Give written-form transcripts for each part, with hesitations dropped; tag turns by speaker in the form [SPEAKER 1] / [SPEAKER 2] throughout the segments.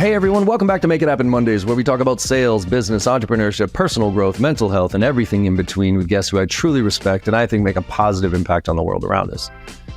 [SPEAKER 1] Hey everyone, welcome back to Make It Happen Mondays, where we talk about sales, business, entrepreneurship, personal growth, mental health, and everything in between with guests who I truly respect and I think make a positive impact on the world around us.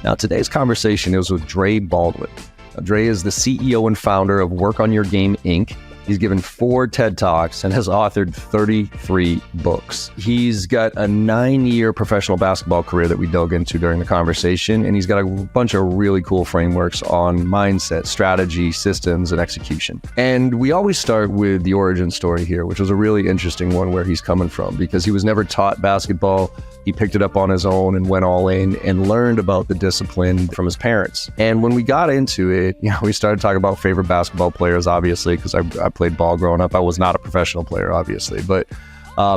[SPEAKER 1] Now, today's conversation is with Dre Baldwin. Now, Dre is the CEO and founder of Work on Your Game, Inc. He's given 4 TED Talks and has authored 33 books. He's got a 9-year professional basketball career that we dug into during the conversation, and he's got a bunch of really cool frameworks on mindset, strategy, systems, and execution. And we always start with the origin story here, which was a really interesting one where he's coming from, because he was never taught basketball. He picked it up on his own and went all in and learned about the discipline from his parents. And when we got into it, we started talking about favorite basketball players, obviously, because I played ball growing up. I was not a professional player, obviously, but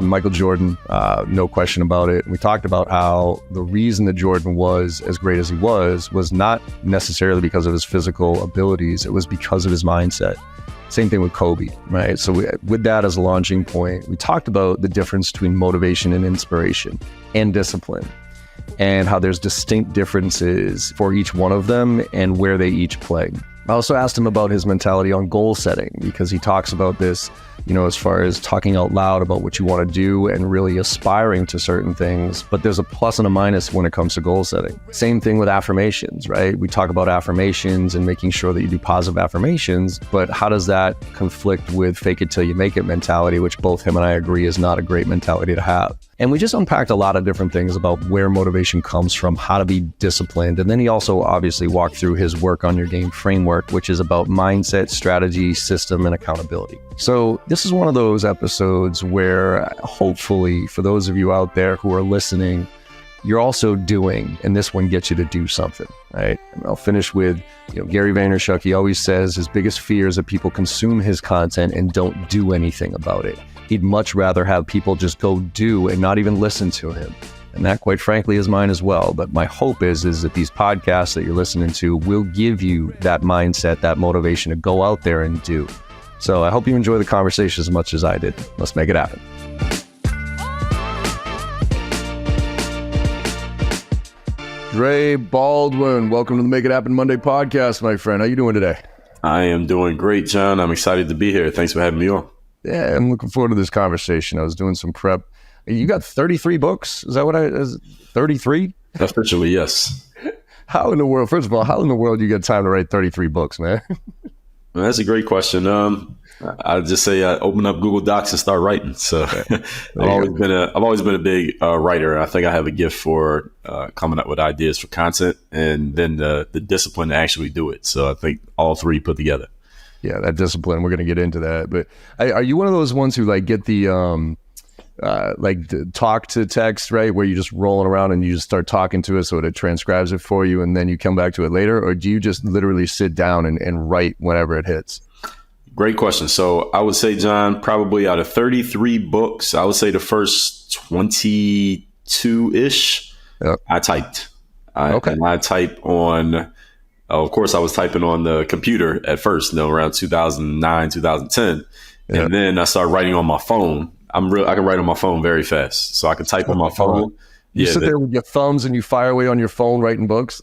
[SPEAKER 1] Michael Jordan, no question about it. And we talked about how the reason that Jordan was as great as he was not necessarily because of his physical abilities. It was because of his mindset. Same thing with Kobe, right? So with that as a launching point, we talked about the difference between motivation and inspiration and discipline, and how there's distinct differences for each one of them and where they each play. I also asked him about his mentality on goal setting, because he talks about this, as far as talking out loud about what you want to do and really aspiring to certain things, but there's a plus and a minus when it comes to goal setting. Same thing with affirmations, right? We talk about affirmations and making sure that you do positive affirmations, but how does that conflict with fake it till you make it mentality, which both him and I agree is not a great mentality to have. And we just unpacked a lot of different things about where motivation comes from, how to be disciplined. And then he also obviously walked through his Work on Your Game framework, which is about mindset, strategy, system, and accountability. So this is one of those episodes where hopefully for those of you out there who are listening, you're also doing, and this one gets you to do something, right? And I'll finish with, Gary Vaynerchuk. He always says his biggest fear is that people consume his content and don't do anything about it. He'd much rather have people just go do and not even listen to him. And that, quite frankly, is mine as well. But my hope is that these podcasts that you're listening to will give you that mindset, that motivation to go out there and do. So I hope you enjoy the conversation as much as I did. Let's make it happen. Dre Baldwin, welcome to the Make It Happen Monday podcast, my friend. How you doing today?
[SPEAKER 2] I am doing great, John. I'm excited to be here. Thanks for having me on.
[SPEAKER 1] Yeah, I'm looking forward to this conversation. I was doing some prep. You got 33 books? Is that what is 33?
[SPEAKER 2] Officially, yes.
[SPEAKER 1] How in the world, first of all, how in the world do you get time to write 33 books, man?
[SPEAKER 2] Well, that's a great question. I just say I open up Google Docs and start writing. So I've always been a big writer. I think I have a gift for coming up with ideas for content, and then the discipline to actually do it. So I think all 3 put together.
[SPEAKER 1] Yeah, that discipline, we're going to get into that. But are you one of those ones who get the talk to text, right? Where you're just rolling around and you just start talking to it so it transcribes it for you and then you come back to it later? Or do you just literally sit down and write whenever it hits?
[SPEAKER 2] Great question. So I would say, John, probably out of 33 books, I would say the first 22-ish, yep, I typed. Okay. And I type on... of course, I was typing on the computer at first, around 2009, 2010. Yep. And then I started writing on my phone. I can write on my phone very fast. So I can type on my phone.
[SPEAKER 1] You sit there with your thumbs and you fire away on your phone writing books?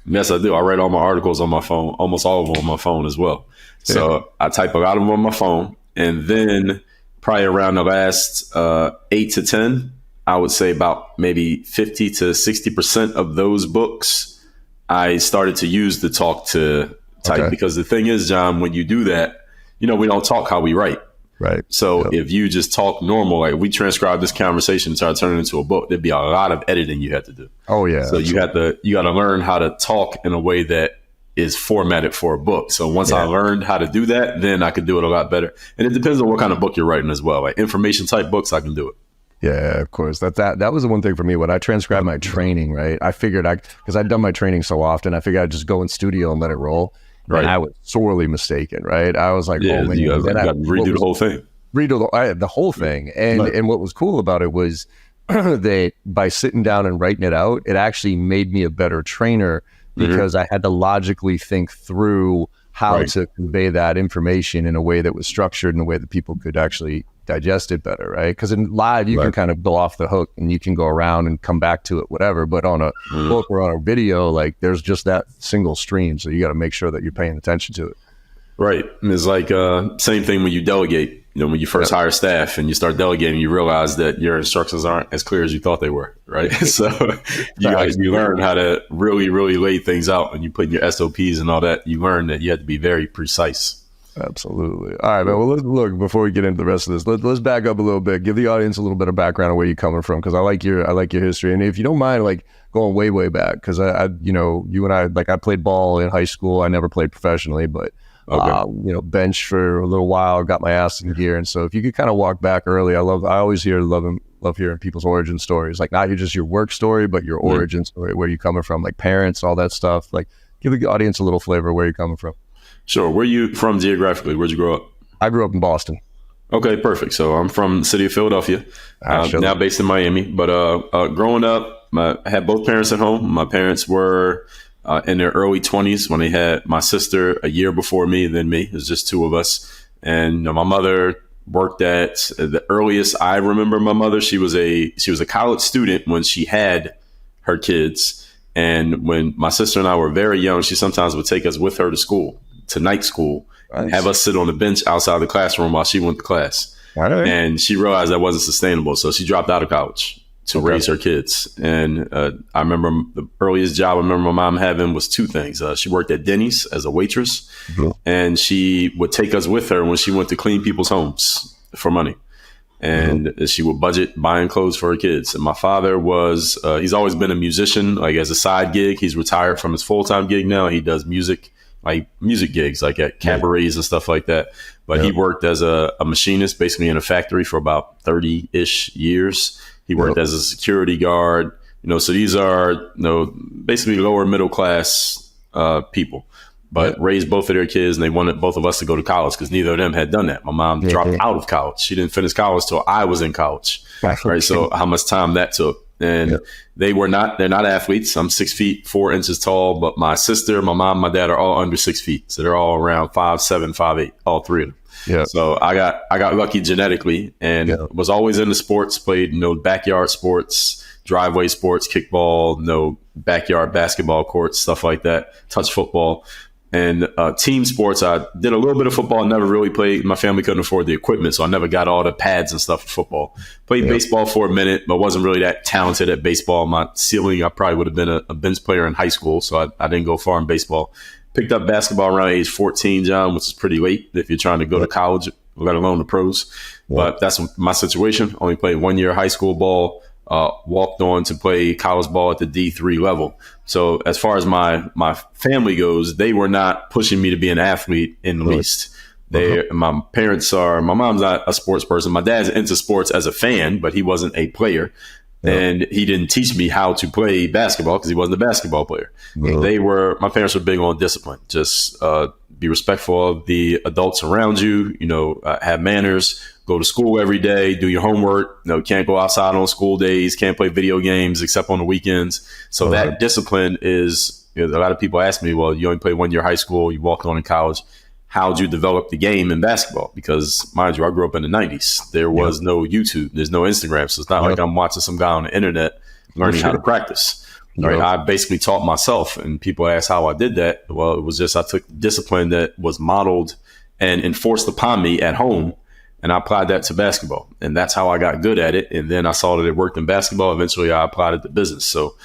[SPEAKER 2] Yes, I do. I write all my articles on my phone, almost all of them on my phone as well. So yeah, I type a lot of them on my phone. And then probably around the last 8 to 10, I would say about maybe 50 to 60% of those books I started to use the talk to type. Okay. Because the thing is, John, when you do that, we don't talk how we write.
[SPEAKER 1] Right.
[SPEAKER 2] So if you just talk normal, like we transcribe this conversation, try to turn it into a book, there'd be a lot of editing you had to do.
[SPEAKER 1] Oh yeah.
[SPEAKER 2] So you got to learn how to talk in a way that is formatted for a book. So once I learned how to do that, then I could do it a lot better. And it depends on what kind of book you're writing as well. Like information type books, I can do it.
[SPEAKER 1] Yeah, of course. That was the one thing for me when I transcribed my training, right? I figured because I'd done my training so often, I figured I'd just go in studio and let it roll. Right. And I was sorely mistaken, right? I was like, oh man,
[SPEAKER 2] you got to redo the whole thing.
[SPEAKER 1] Redo the whole thing. And what was cool about it was that by sitting down and writing it out, it actually made me a better trainer because I had to logically think through how to convey that information in a way that was structured in a way that people could actually digest it better, right? Because in live, you can kind of go off the hook and you can go around and come back to it, whatever. But on a book or on a video, like there's just that single stream. So you got to make sure that you're paying attention to it.
[SPEAKER 2] Right. And it's like same thing when you delegate. You know, when you first hire staff and you start delegating, you realize that your instructions aren't as clear as you thought they were, right? So you learn how to really, really lay things out, and you put in your SOPs and all that. You learn that you have to be very precise.
[SPEAKER 1] Absolutely. All right, man. Well, look, before we get into the rest of this, let's back up a little bit. Give the audience a little bit of background on where you're coming from, because I like your history, and if you don't mind, like going way back, because I you know, you and I, like, I played ball in high school. I never played professionally, but you know, bench for a little while, got my ass in gear. And so if you could kind of walk back early, I always love hearing people's origin stories, like not just your work story, but your origin story, where you coming from, like parents, all that stuff. Like, give the audience a little flavor of where you're coming from. Sure.
[SPEAKER 2] Where are you from geographically? Where'd you grow up?
[SPEAKER 1] I grew up in Boston.
[SPEAKER 2] Okay, perfect. So I'm from the city of Philadelphia, now based in Miami. But growing up, I had both parents at home. My parents were in their early 20s when they had my sister a year before me, then me. It was just two of us. And my mother worked at the earliest I remember my mother. She was a college student when she had her kids. And when my sister and I were very young, she sometimes would take us with her to school, to night school, and have us sit on the bench outside the classroom while she went to class. Right. And she realized that wasn't sustainable. So she dropped out of college to raise her kids. And I remember the earliest job I remember my mom having was two things. She worked at Denny's as a waitress, and she would take us with her when she went to clean people's homes for money. And she would budget buying clothes for her kids. And my father was, he's always been a musician, like as a side gig. He's retired from his full-time gig now. He does music gigs, like at cabarets and stuff like that. But he worked as a machinist, basically in a factory for about 30-ish years. He worked as a security guard, so these are, basically lower middle class people, but raised both of their kids, and they wanted both of us to go to college because neither of them had done that. My mom dropped out of college. She didn't finish college till I was in college. Right. So how much time that took. And they're not athletes. I'm 6 feet, 4 inches tall, but my sister, my mom, my dad are all under 6 feet. So they're all around 5'7", 5'8", all three of them. Yeah. So I got lucky genetically, and was always into sports, played, backyard sports, driveway sports, kickball, backyard basketball courts, stuff like that, touch football. And team sports, I did a little bit of football, never really played. My family couldn't afford the equipment, so I never got all the pads and stuff for football. Played baseball for a minute, but wasn't really that talented at baseball. My ceiling, I probably would have been a bench player in high school, so I didn't go far in baseball. Picked up basketball around age 14, John, which is pretty late if you're trying to go to college, let alone the pros. But that's my situation. Only played 1 year high school ball, walked on to play college ball at the D3 level. So as far as my family goes, they were not pushing me to be an athlete in the least. My mom's not a sports person. My dad's into sports as a fan, but he wasn't a player. And he didn't teach me how to play basketball because he wasn't a basketball player. My parents were big on discipline. Just be respectful of the adults around you, have manners, go to school every day, do your homework, can't go outside on school days, can't play video games except on the weekends. So that discipline is, a lot of people ask me, well, you only played 1 year high school, you walked on in college. How'd you develop the game in basketball? Because mind you, I grew up in the 90s. There was no YouTube. There's no Instagram. So it's not like I'm watching some guy on the internet learning how to practice. Right? I basically taught myself, and people ask how I did that. Well, it was just, I took discipline that was modeled and enforced upon me at home, and I applied that to basketball. And that's how I got good at it. And then I saw that it worked in basketball. Eventually I applied it to business. So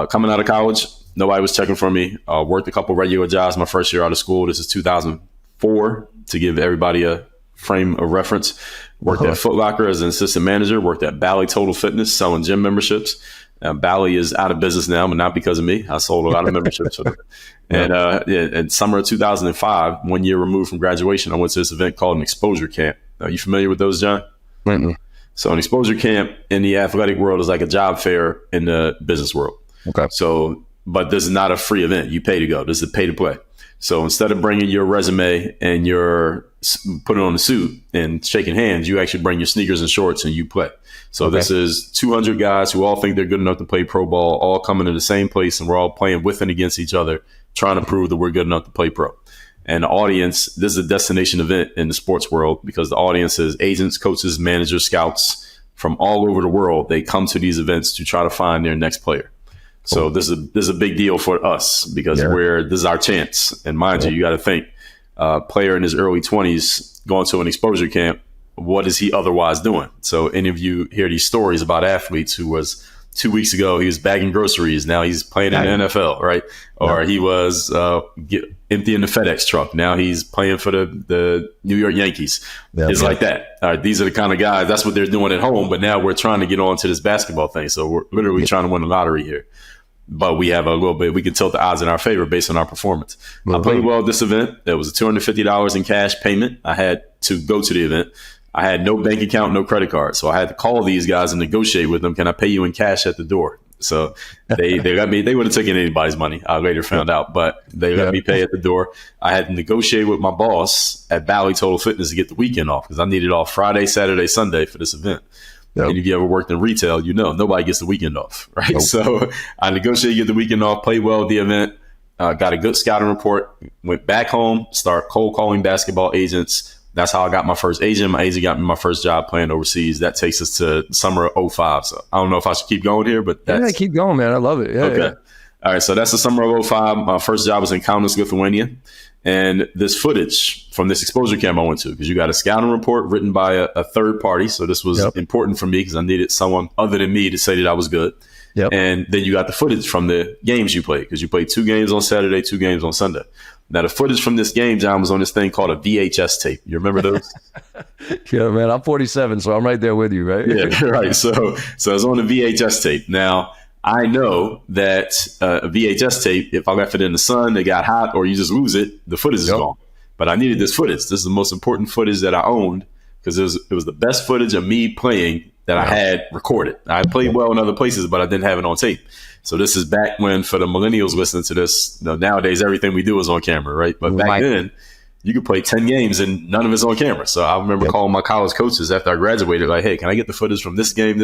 [SPEAKER 2] coming out of college, nobody was checking for me. Worked a couple regular jobs my first year out of school. This is 2004 to give everybody a frame of reference. Worked at Foot Locker as an assistant manager, worked at Bally Total Fitness selling gym memberships. Bally is out of business now, but not because of me. I sold a lot of memberships for them. And in summer of 2005, 1 year removed from graduation, I went to this event called an exposure camp. Are you familiar with those, John?
[SPEAKER 1] Mm-mm.
[SPEAKER 2] So an exposure camp in the athletic world is like a job fair in the business world. Okay. So, but this is not a free event. You pay to go. This is a pay to play. So instead of bringing your resume and putting on a suit and shaking hands, you actually bring your sneakers and shorts and you play. So this is 200 guys who all think they're good enough to play pro ball, all coming to the same place, and we're all playing with and against each other, trying to prove that we're good enough to play pro. And the audience, this is a destination event in the sports world because the audience is agents, coaches, managers, scouts from all over the world. They come to these events to try to find their next player. So this is a big deal for us because this is our chance. And mind you, you got to think, player in his early 20s going to an exposure camp, what is he otherwise doing? So any of you hear these stories about athletes who was 2 weeks ago, he was bagging groceries. Now he's playing in the NFL, right? Or he was emptying the FedEx truck. Now he's playing for the New York Yankees. It's like that. All right, these are the kind of guys, that's what they're doing at home. But now we're trying to get on to this basketball thing. So we're literally trying to win the lottery here. But we have a little bit, we can tilt the odds in our favor based on our performance. I played well at this event. There was a $250 in cash payment. I had to go to the event. I had no bank account, no credit card. So I had to call these guys and negotiate with them. Can I pay you in cash at the door? So they got me. They would have taken anybody's money. I later found out, but they let me pay at the door. I had to negotiate with my boss at Valley Total Fitness to get the weekend off because I needed off Friday, Saturday, Sunday for this event. And if you ever worked in retail, you know nobody gets the weekend off, right? So I negotiated to get the weekend off, played well at the event, got a good scouting report, went back home, start cold calling basketball agents. That's how I got my first agent. My agent got me my first job playing overseas. That takes us to summer of 05. So I don't know if I should keep going here, but that's...
[SPEAKER 1] keep going, man. I love it. Okay.
[SPEAKER 2] All right. So that's the summer of 05. My first job was in Kaunas, Lithuania. And this footage from this exposure camp I went to, because you got a scouting report written by a third party. So this was important for me because I needed someone other than me to say that I was good. And then you got the footage from the games you played, because you played 2 games on Saturday, 2 games on Sunday. Now, the footage from this game, John, was on this thing called a VHS tape. You remember those?
[SPEAKER 1] Yeah, man. I'm 47, so I'm right there with you, right?
[SPEAKER 2] Yeah, right. So it's on the VHS tape. Now, I know that a VHS tape, if I left it in the sun, it got hot, or you just lose it, the footage is gone. But I needed this footage. This is the most important footage that I owned because it was the best footage of me playing that I had recorded. I played well in other places, but I didn't have it on tape. So this is back when, for the millennials listening to this, nowadays everything we do is on camera, right? But back then, you could play 10 games and none of it's on camera. So I remember calling my college coaches after I graduated, like, hey, can I get the footage from this game?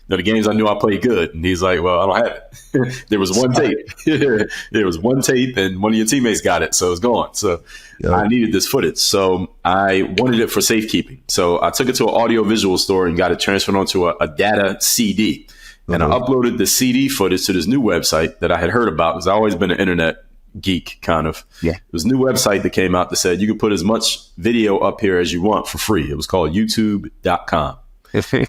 [SPEAKER 2] The games I knew I played good. And he's like, well, I don't have it. There was one tape. There was one tape and one of your teammates got it. So it's gone. So I needed this footage. So I wanted it for safekeeping. So I took it to an audio visual store and got it transferred onto a data CD. And I uploaded the CD footage to this new website that I had heard about because I've always been an internet geek, kind of. There was a new website that came out that said you could put as much video up here as you want for free. It was called youtube.com.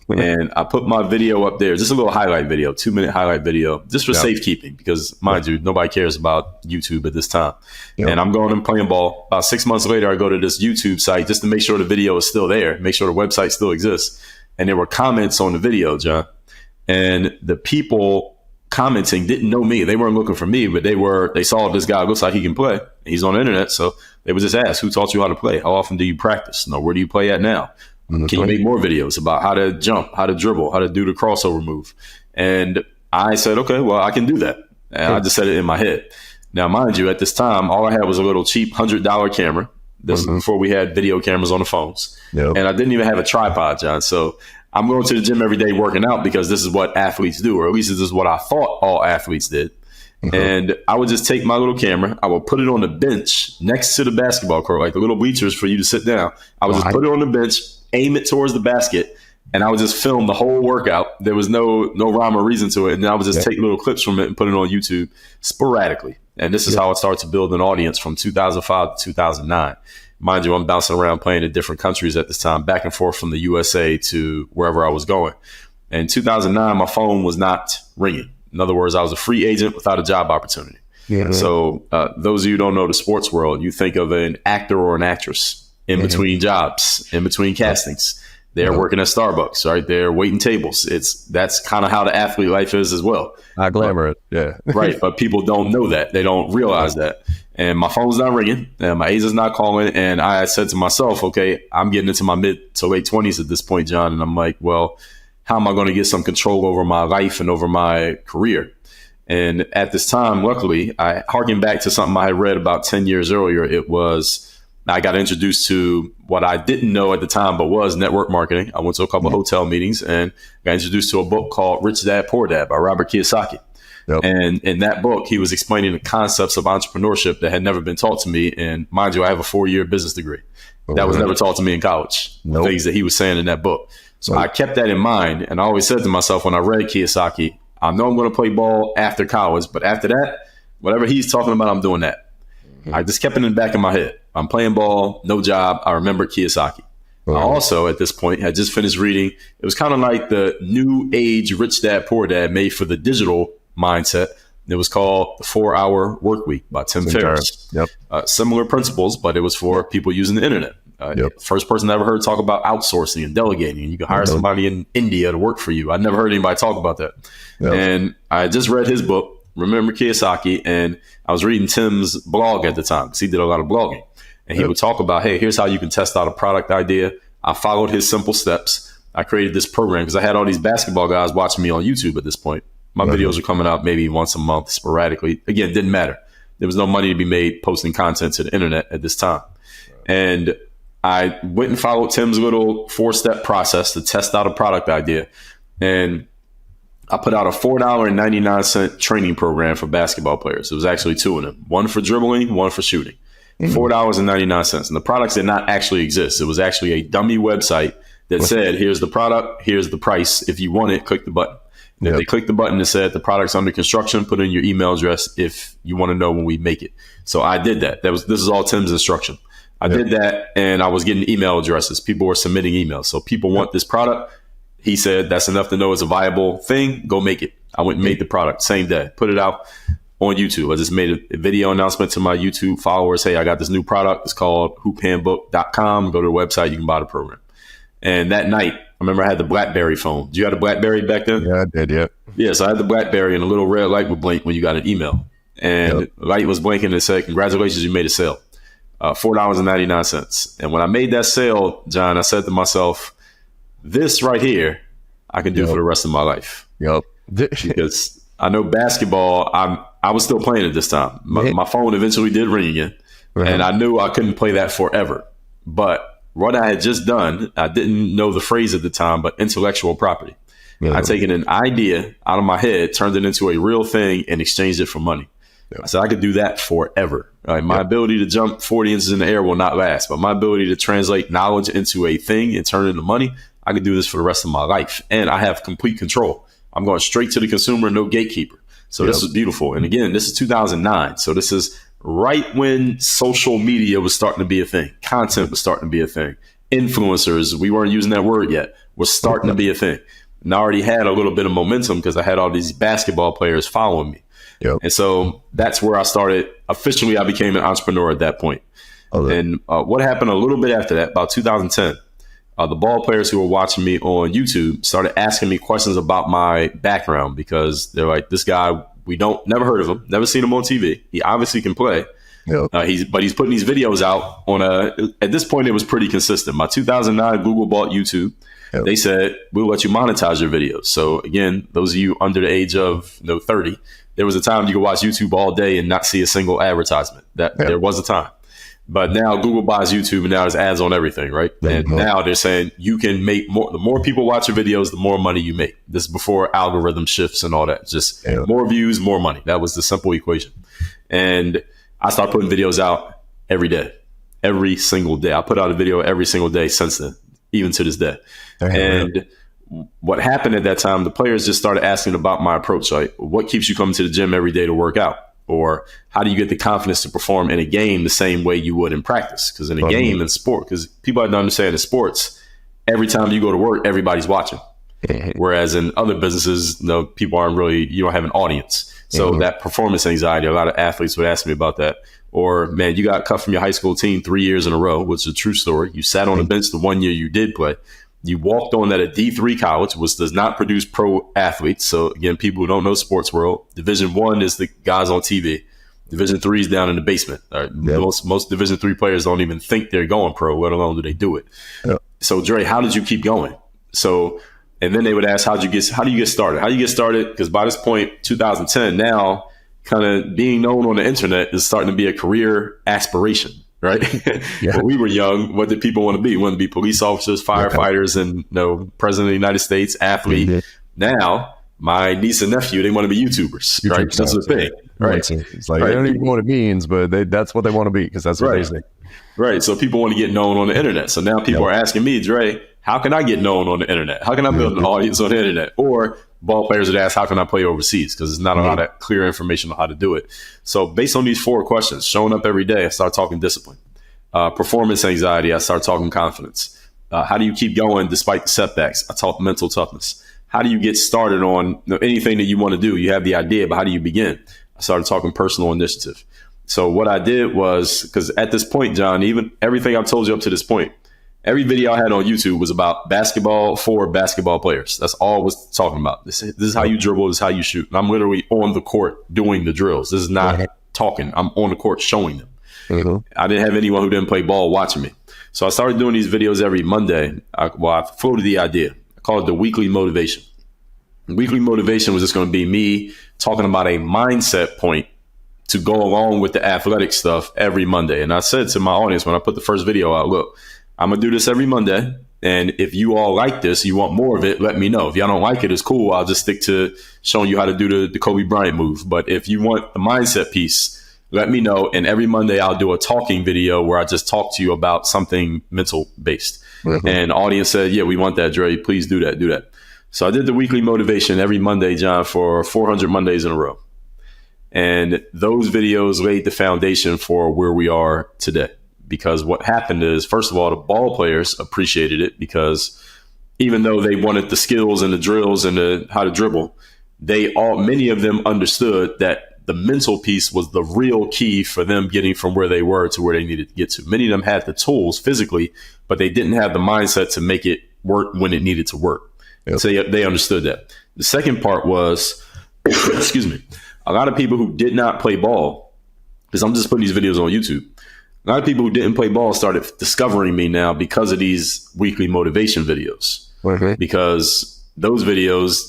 [SPEAKER 2] And I put my video up there, just a little highlight video, 2-minute highlight video, just for safekeeping, because mind you, nobody cares about YouTube at this time. And I'm going and playing ball. About 6 months later, I go to this YouTube site just to make sure the video is still there, make sure the website still exists. And there were comments on the video, John. And the people commenting didn't know me. They weren't looking for me, but they saw this guy looks like he can play. He's on the internet. So they would just ask, who taught you how to play? How often do you practice? Where do you play at now? Can you make more videos about how to jump, how to dribble, how to do the crossover move? And I said, okay, well, I can do that. And I just said it in my head. Now, mind you, at this time, all I had was a little cheap $100 camera. This is before we had video cameras on the phones. And I didn't even have a tripod, John. So I'm going to the gym every day working out because this is what athletes do, or at least this is what I thought all athletes did. And I would just take my little camera. I would put it on the bench next to the basketball court, like the little bleachers for you to sit down. I would just put it on the bench, aim it towards the basket, and I would just film the whole workout. There was no rhyme or reason to it. And then I would just take little clips from it and put it on YouTube sporadically. And this is how I started to build an audience from 2005 to 2009. Mind you, I'm bouncing around playing in different countries at this time, back and forth from the USA to wherever I was going. In 2009, my phone was not ringing. In other words, I was a free agent without a job opportunity. So those of you who don't know the sports world, you think of an actor or an actress in between jobs, in between castings. They're working at Starbucks, right? They're waiting tables. That's kind of how the athlete life is as well.
[SPEAKER 1] I glamour it,
[SPEAKER 2] right, but people don't know that. They don't realize that. And my phone's not ringing, and my agent's not calling. And I said to myself, okay, I'm getting into my mid to late 20s at this point, John. And I'm like, well, how am I going to get some control over my life and over my career? And at this time, luckily, I harkened back to something I had read about 10 years earlier. It was, I got introduced to what I didn't know at the time, but was network marketing. I went to a couple of hotel meetings and got introduced to a book called Rich Dad, Poor Dad by Robert Kiyosaki. And in that book, he was explaining the concepts of entrepreneurship that had never been taught to me. And mind you, I have a 4-year business degree. That was never taught to me in college, the things that he was saying in that book. So I kept that in mind. And I always said to myself when I read Kiyosaki, I know I'm going to play ball after college, but after that, whatever he's talking about, I'm doing that. I just kept it in the back of my head. I'm playing ball, no job. I remember Kiyosaki. I also, at this point, had just finished reading. It was kind of like the new age Rich Dad, Poor Dad made for the digital mindset. It was called The 4-Hour Work Week by Tim Ferriss. Similar principles, but it was for people using the internet. First person I ever heard talk about outsourcing and delegating. You can hire somebody in India to work for you. I never heard anybody talk about that. And I just read his book, Remember Kiyosaki, and I was reading Tim's blog at the time because he did a lot of blogging. And he would talk about, hey, here's how you can test out a product idea. I followed his simple steps. I created this program because I had all these basketball guys watching me on YouTube at this point. My videos were coming out maybe once a month sporadically. Again, didn't matter. There was no money to be made posting content to the internet at this time. And I went and followed Tim's little 4-step process to test out a product idea. And I put out a $4.99 training program for basketball players. It was actually 2 of them, one for dribbling, one for shooting. $4.99. And the products did not actually exist. It was actually a dummy website that said, here's the product, here's the price. If you want it, click the button. And if they click the button that said the product's under construction, put in your email address if you want to know when we make it. So I did that. This is all Tim's instruction. I did that, and I was getting email addresses. People were submitting emails. So people want this product. He said, that's enough to know it's a viable thing. Go make it. I went and made the product same day, put it out on YouTube. I just made a video announcement to my YouTube followers. Hey, I got this new product. It's called hoophandbook.com. Go to the website. You can buy the program. And that night, I remember I had the BlackBerry phone. Did you have a BlackBerry back then?
[SPEAKER 3] Yeah, I did. Yeah.
[SPEAKER 2] Yeah. So I had the BlackBerry, and a little red light would blink when you got an email. And the light was blinking and it said, congratulations, you made a sale. $4.99. And when I made that sale, John, I said to myself, this right here, I can do for the rest of my life. Because I know basketball, I was still playing at this time. My phone eventually did ring again. And I knew I couldn't play that forever. But what I had just done, I didn't know the phrase at the time, but intellectual property. I'd taken an idea out of my head, turned it into a real thing, and exchanged it for money. I said I could do that forever. My ability to jump 40 inches in the air will not last, but my ability to translate knowledge into a thing and turn it into money, I could do this for the rest of my life. And I have complete control. I'm going straight to the consumer, no gatekeeper. So this is beautiful. And again, this is 2009. So this is right when social media was starting to be a thing. Content was starting to be a thing. Influencers, we weren't using that word yet, was starting to be a thing. And I already had a little bit of momentum because I had all these basketball players following me. And so that's where I started. Officially, I became an entrepreneur at that point. And what happened a little bit after that, about 2010, the ball players who were watching me on YouTube started asking me questions about my background because they're like, this guy, never heard of him, never seen him on TV. He obviously can play. But he's putting these videos out on at this point, it was pretty consistent. By 2009, Google bought YouTube. They said, we'll let you monetize your videos. So again, those of you under the age of 30, there was a time you could watch YouTube all day and not see a single advertisement. There was a time. But now Google buys YouTube and now there's ads on everything, right? And now they're saying you can make more. The more people watch your videos, the more money you make. This is before algorithm shifts and all that. Just more views, more money. That was the simple equation. And I started putting videos out every day, every single day. I put out a video every single day since then, even to this day. And what happened at that time, the players just started asking about my approach. Like, what keeps you coming to the gym every day to work out? Or how do you get the confidence to perform in a game the same way you would in practice? Because in a game in sport, because people have to understand in sports, every time you go to work, everybody's watching. Whereas in other businesses, people aren't really, you don't have an audience. So that performance anxiety, a lot of athletes would ask me about that. Or, man, you got cut from your high school team 3 years in a row, which is a true story. You sat on the bench the 1 year you did play. You walked on at a D3 college, which does not produce pro athletes. So again, people who don't know sports world, Division I is the guys on TV. Division III is down in the basement. Right? Most Division III players don't even think they're going pro, let alone do they do it. So Dre, how did you keep going? So, and then they would ask, how do you get started? How do you get started? Because by this point, 2010, now kind of being known on the internet is starting to be a career aspiration. Right. When we were young, what did people want to be? Wanted to be police officers, firefighters, and president of the United States, athlete. Now, my niece and nephew, they want to be YouTubers. Right. That's the thing. Right.
[SPEAKER 3] It's like, they don't even know what it means, but that's what they want to be because that's what they say.
[SPEAKER 2] Right. So people want to get known on the internet. So now people are asking me, Dre, how can I get known on the internet? How can I build an audience on the internet? Or ball players would ask, how can I play overseas? Because there's not a lot of clear information on how to do it. So based on these 4 questions, showing up every day, I start talking discipline. Performance anxiety, I start talking confidence. How do you keep going despite the setbacks? I talk mental toughness. How do you get started on anything that you want to do? You have the idea, but how do you begin? I started talking personal initiative. So what I did was, because at this point, John, even everything I've told you up to this point, every video I had on YouTube was about basketball for basketball players. That's all I was talking about. This is how you dribble. This is how you shoot. And I'm literally on the court doing the drills. This is not talking. I'm on the court showing them. I didn't have anyone who didn't play ball watching me. So I started doing these videos every Monday. I floated the idea. I called it the weekly motivation. The weekly motivation was just going to be me talking about a mindset point to go along with the athletic stuff every Monday. And I said to my audience when I put the first video out, look, I'm going to do this every Monday. And if you all like this, you want more of it, let me know. If y'all don't like it, it's cool. I'll just stick to showing you how to do the Kobe Bryant move. But if you want the mindset piece, let me know. And every Monday I'll do a talking video where I just talk to you about something mental based. And the audience said, yeah, we want that, Dre. Please do that. So I did the weekly motivation every Monday, John, for 400 Mondays in a row. And those videos laid the foundation for where we are today. Because what happened is, first of all, the ball players appreciated it because even though they wanted the skills and the drills and how to dribble, many of them understood that the mental piece was the real key for them getting from where they were to where they needed to get to. Many of them had the tools physically, but they didn't have the mindset to make it work when it needed to work. Yep. So they understood that. The second part was, excuse me, a lot of people who did not play ball, because I'm just putting these videos on YouTube, a lot of people who didn't play ball started discovering me now because of these weekly motivation videos. Because those videos,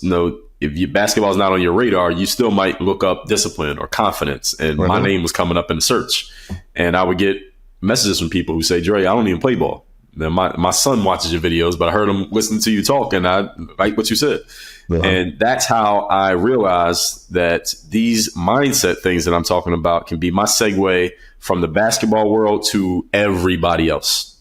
[SPEAKER 2] if your basketball is not on your radar, you still might look up discipline or confidence. And my name was coming up in the search. And I would get messages from people who say, Dre, I don't even play ball. Then my son watches your videos, but I heard him listening to you talk and I like what you said. And that's how I realized that these mindset things that I'm talking about can be my segue from the basketball world to everybody else.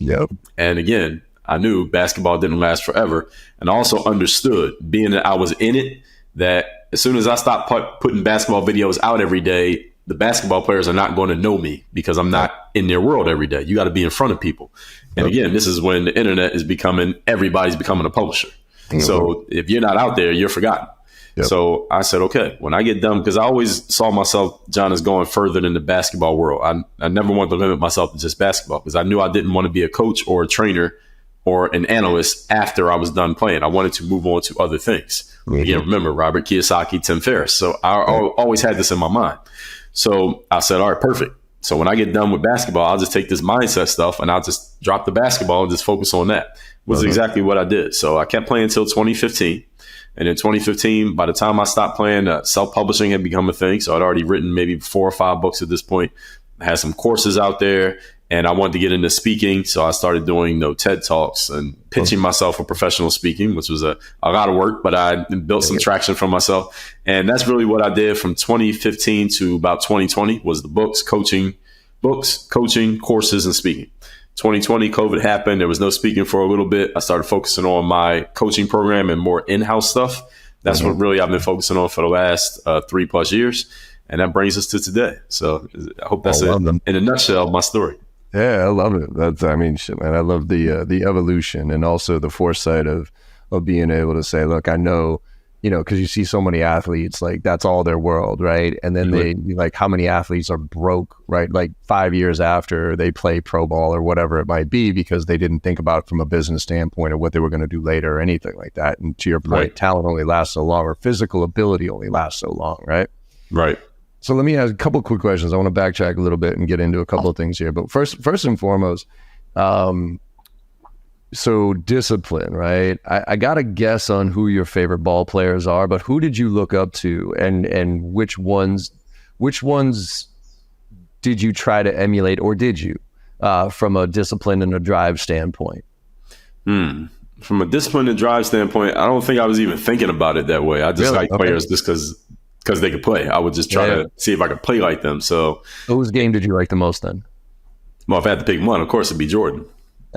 [SPEAKER 2] And again, I knew basketball didn't last forever. And I also understood, being that I was in it, that as soon as I stopped putting basketball videos out every day, the basketball players are not going to know me because I'm not in their world every day. You got to be in front of people. And again, this is when the internet is everybody's becoming a publisher. So if you're not out there, you're forgotten. So I said, okay, when I get done, because I always saw myself, John, as going further than the basketball world. I never wanted to limit myself to just basketball because I knew I didn't want to be a coach or a trainer or an analyst after I was done playing. I wanted to move on to other things. Again, remember Robert Kiyosaki, Tim Ferriss. So I always had this in my mind. So I said, all right, perfect. So when I get done with basketball, I'll just take this mindset stuff and I'll just drop the basketball and just focus on that. Was exactly what I did. So I kept playing until 2015. And in 2015, by the time I stopped playing, self-publishing had become a thing. So I'd already written maybe 4 or 5 books at this point. I had some courses out there and I wanted to get into speaking. So I started doing TED Talks and pitching myself for professional speaking, which was a lot of work, but I built some traction for myself. And that's really what I did from 2015 to about 2020 was the books, coaching, courses, and speaking. 2020, COVID happened. There was no speaking for a little bit. I started focusing on my coaching program and more in-house stuff. That's what really I've been focusing on for the last 3+ years. And that brings us to today. So I hope that's in a nutshell, my story.
[SPEAKER 3] Yeah, I love it. Shit, man. I love the evolution and also the foresight of being able to say, look, I know, because you see so many athletes, like that's all their world, right? And then they like how many athletes are broke, right? Like 5 years after they play pro ball or whatever it might be, because they didn't think about it from a business standpoint of what they were going to do later or anything like that. And to your point, talent only lasts so long, or physical ability only lasts so long, right?
[SPEAKER 2] Right.
[SPEAKER 3] So let me ask a couple of quick questions. I want to backtrack a little bit and get into a couple of things here. But first and foremost, so discipline, right? I got a guess on who your favorite ball players are, but who did you look up to, and which ones did you try to emulate, or did you, from a discipline and a drive standpoint?
[SPEAKER 2] From a discipline and drive standpoint, I don't think I was even thinking about it that way. I just like players just because they could play. I would just try to see if I could play like them. So
[SPEAKER 3] whose game did you like the most then?
[SPEAKER 2] Well, if I had to pick one, of course it'd be Jordan.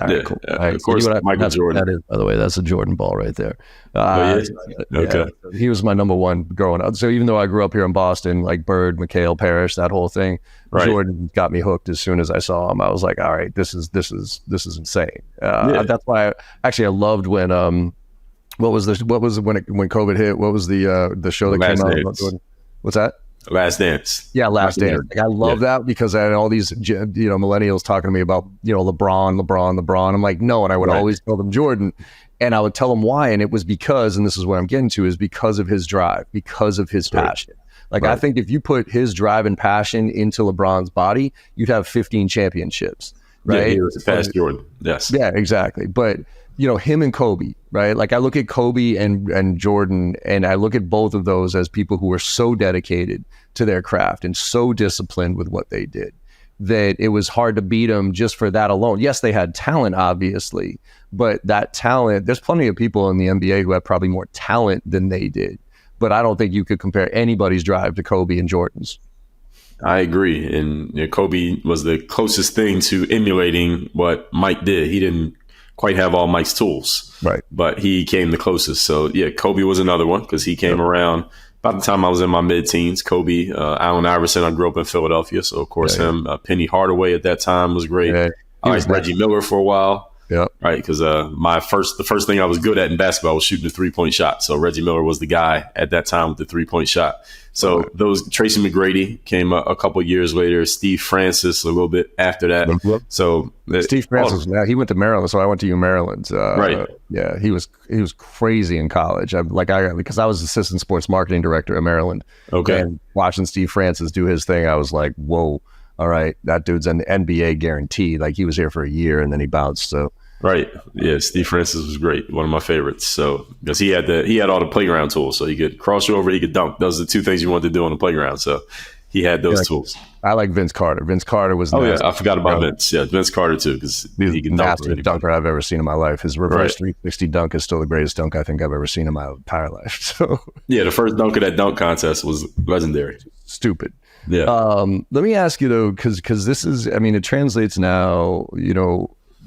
[SPEAKER 1] All right,
[SPEAKER 2] Yeah,
[SPEAKER 1] cool.
[SPEAKER 2] yeah.
[SPEAKER 1] All right,
[SPEAKER 2] Of course, Michael Jordan.
[SPEAKER 1] That is, by the way, that's a Jordan ball right there.
[SPEAKER 2] Oh, yeah? Okay.
[SPEAKER 1] He was my number one growing up. So even though I grew up here in Boston, like Bird, McHale, Parrish, that whole thing,
[SPEAKER 2] Right.
[SPEAKER 1] Jordan got me hooked as soon as I saw him. I was like, all right, this is insane. That's why I loved when what was when COVID hit? What was the show that came out about Jordan? What's that?
[SPEAKER 2] Last Dance.
[SPEAKER 1] Yeah, Last Dance. Like, I love that because I had all these, millennials talking to me about, LeBron. I'm like, no. And I would always tell them Jordan. And I would tell them why. And it was because, and this is what I'm getting to, is because of his drive, because of his passion. Like, I think if you put his drive and passion into LeBron's body, you'd have 15 championships, right?
[SPEAKER 2] Yeah, he was past Jordan. Yes.
[SPEAKER 1] Yeah, exactly. But, him and Kobe, right? Like, I look at Kobe and Jordan, and I look at both of those as people who were so dedicated to their craft and so disciplined with what they did that it was hard to beat them just for that alone. Yes, they had talent, obviously, but that talent, there's plenty of people in the NBA who have probably more talent than they did. But I don't think you could compare anybody's drive to Kobe and Jordan's.
[SPEAKER 2] I agree. And Kobe was the closest thing to emulating what Mike did. He didn't quite have all Mike's tools,
[SPEAKER 3] Right.
[SPEAKER 2] but he came the closest. So, yeah, Kobe was another one because he came around about the time I was in my mid-teens. Kobe, Allen Iverson, I grew up in Philadelphia. So, of course, him. Penny Hardaway at that time was great.
[SPEAKER 3] Yeah.
[SPEAKER 2] I liked Reggie Miller for a while.
[SPEAKER 3] Yeah.
[SPEAKER 2] Right, because the first thing I was good at in basketball was shooting the 3-point shot. So Reggie Miller was the guy at that time with the 3-point shot. So those Tracy McGrady came a couple of years later. Steve Francis a little bit after that. So
[SPEAKER 3] Steve Francis, he went to Maryland, so I went to Maryland.
[SPEAKER 2] Right.
[SPEAKER 3] Yeah, he was crazy in college. Because I was assistant sports marketing director at Maryland.
[SPEAKER 2] Okay.
[SPEAKER 3] And watching Steve Francis do his thing, I was like, whoa. All right, that dude's an NBA guarantee. Like, he was here for a year and then he bounced. So
[SPEAKER 2] right, yeah, Steve Francis was great, one of my favorites. So because he had all the playground tools, so he could cross you over, he could dunk. Those are the two things you wanted to do on the playground. So he had those tools.
[SPEAKER 3] I like Vince Carter. Vince Carter was
[SPEAKER 2] yeah, I forgot about Vince. Yeah, Vince Carter too, because he could dunk.
[SPEAKER 3] Nastiest dunker I've ever seen in my life. His reverse 360 dunk is still the greatest dunk I think I've ever seen in my entire life. So
[SPEAKER 2] yeah, the first dunk of that dunk contest was legendary.
[SPEAKER 3] Stupid.
[SPEAKER 2] Yeah.
[SPEAKER 1] Let me ask you though, because this is, it translates now,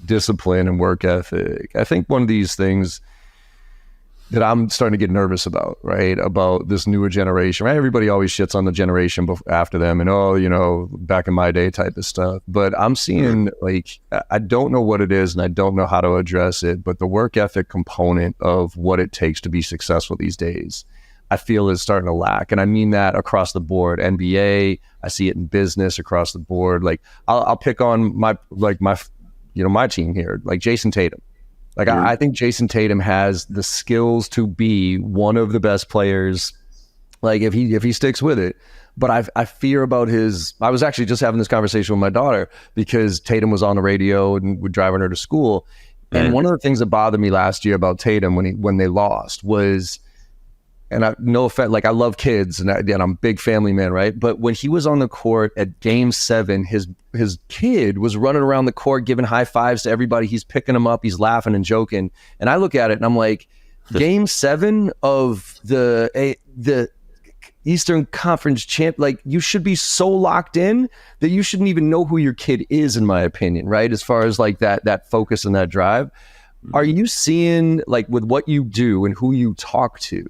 [SPEAKER 1] discipline and work ethic. I think one of these things that I'm starting to get nervous about, right? About this newer generation, right? Everybody always shits on the generation after them and, back in my day type of stuff. But I'm seeing I don't know what it is and I don't know how to address it, but the work ethic component of what it takes to be successful these days, I feel is starting to lack. And I mean that across the board. NBA, I see it in business across the board. Like I'll pick on my team here, like Jason Tatum. Like I think Jason Tatum has the skills to be one of the best players, like if he sticks with it. But I fear about I was actually just having this conversation with my daughter because Tatum was on the radio and we're driving her to school. And one of the things that bothered me last year about Tatum when they lost was, and no offense, like I love kids and I'm a big family man, right? But when he was on the court at Game 7, his kid was running around the court giving high fives to everybody. He's picking them up, he's laughing and joking. And I look at it and I'm like, Game 7 of the Eastern Conference champ, like you should be so locked in that you shouldn't even know who your kid is, in my opinion, right? As far as like that focus and that drive. Are you seeing, like, with what you do and who you talk to,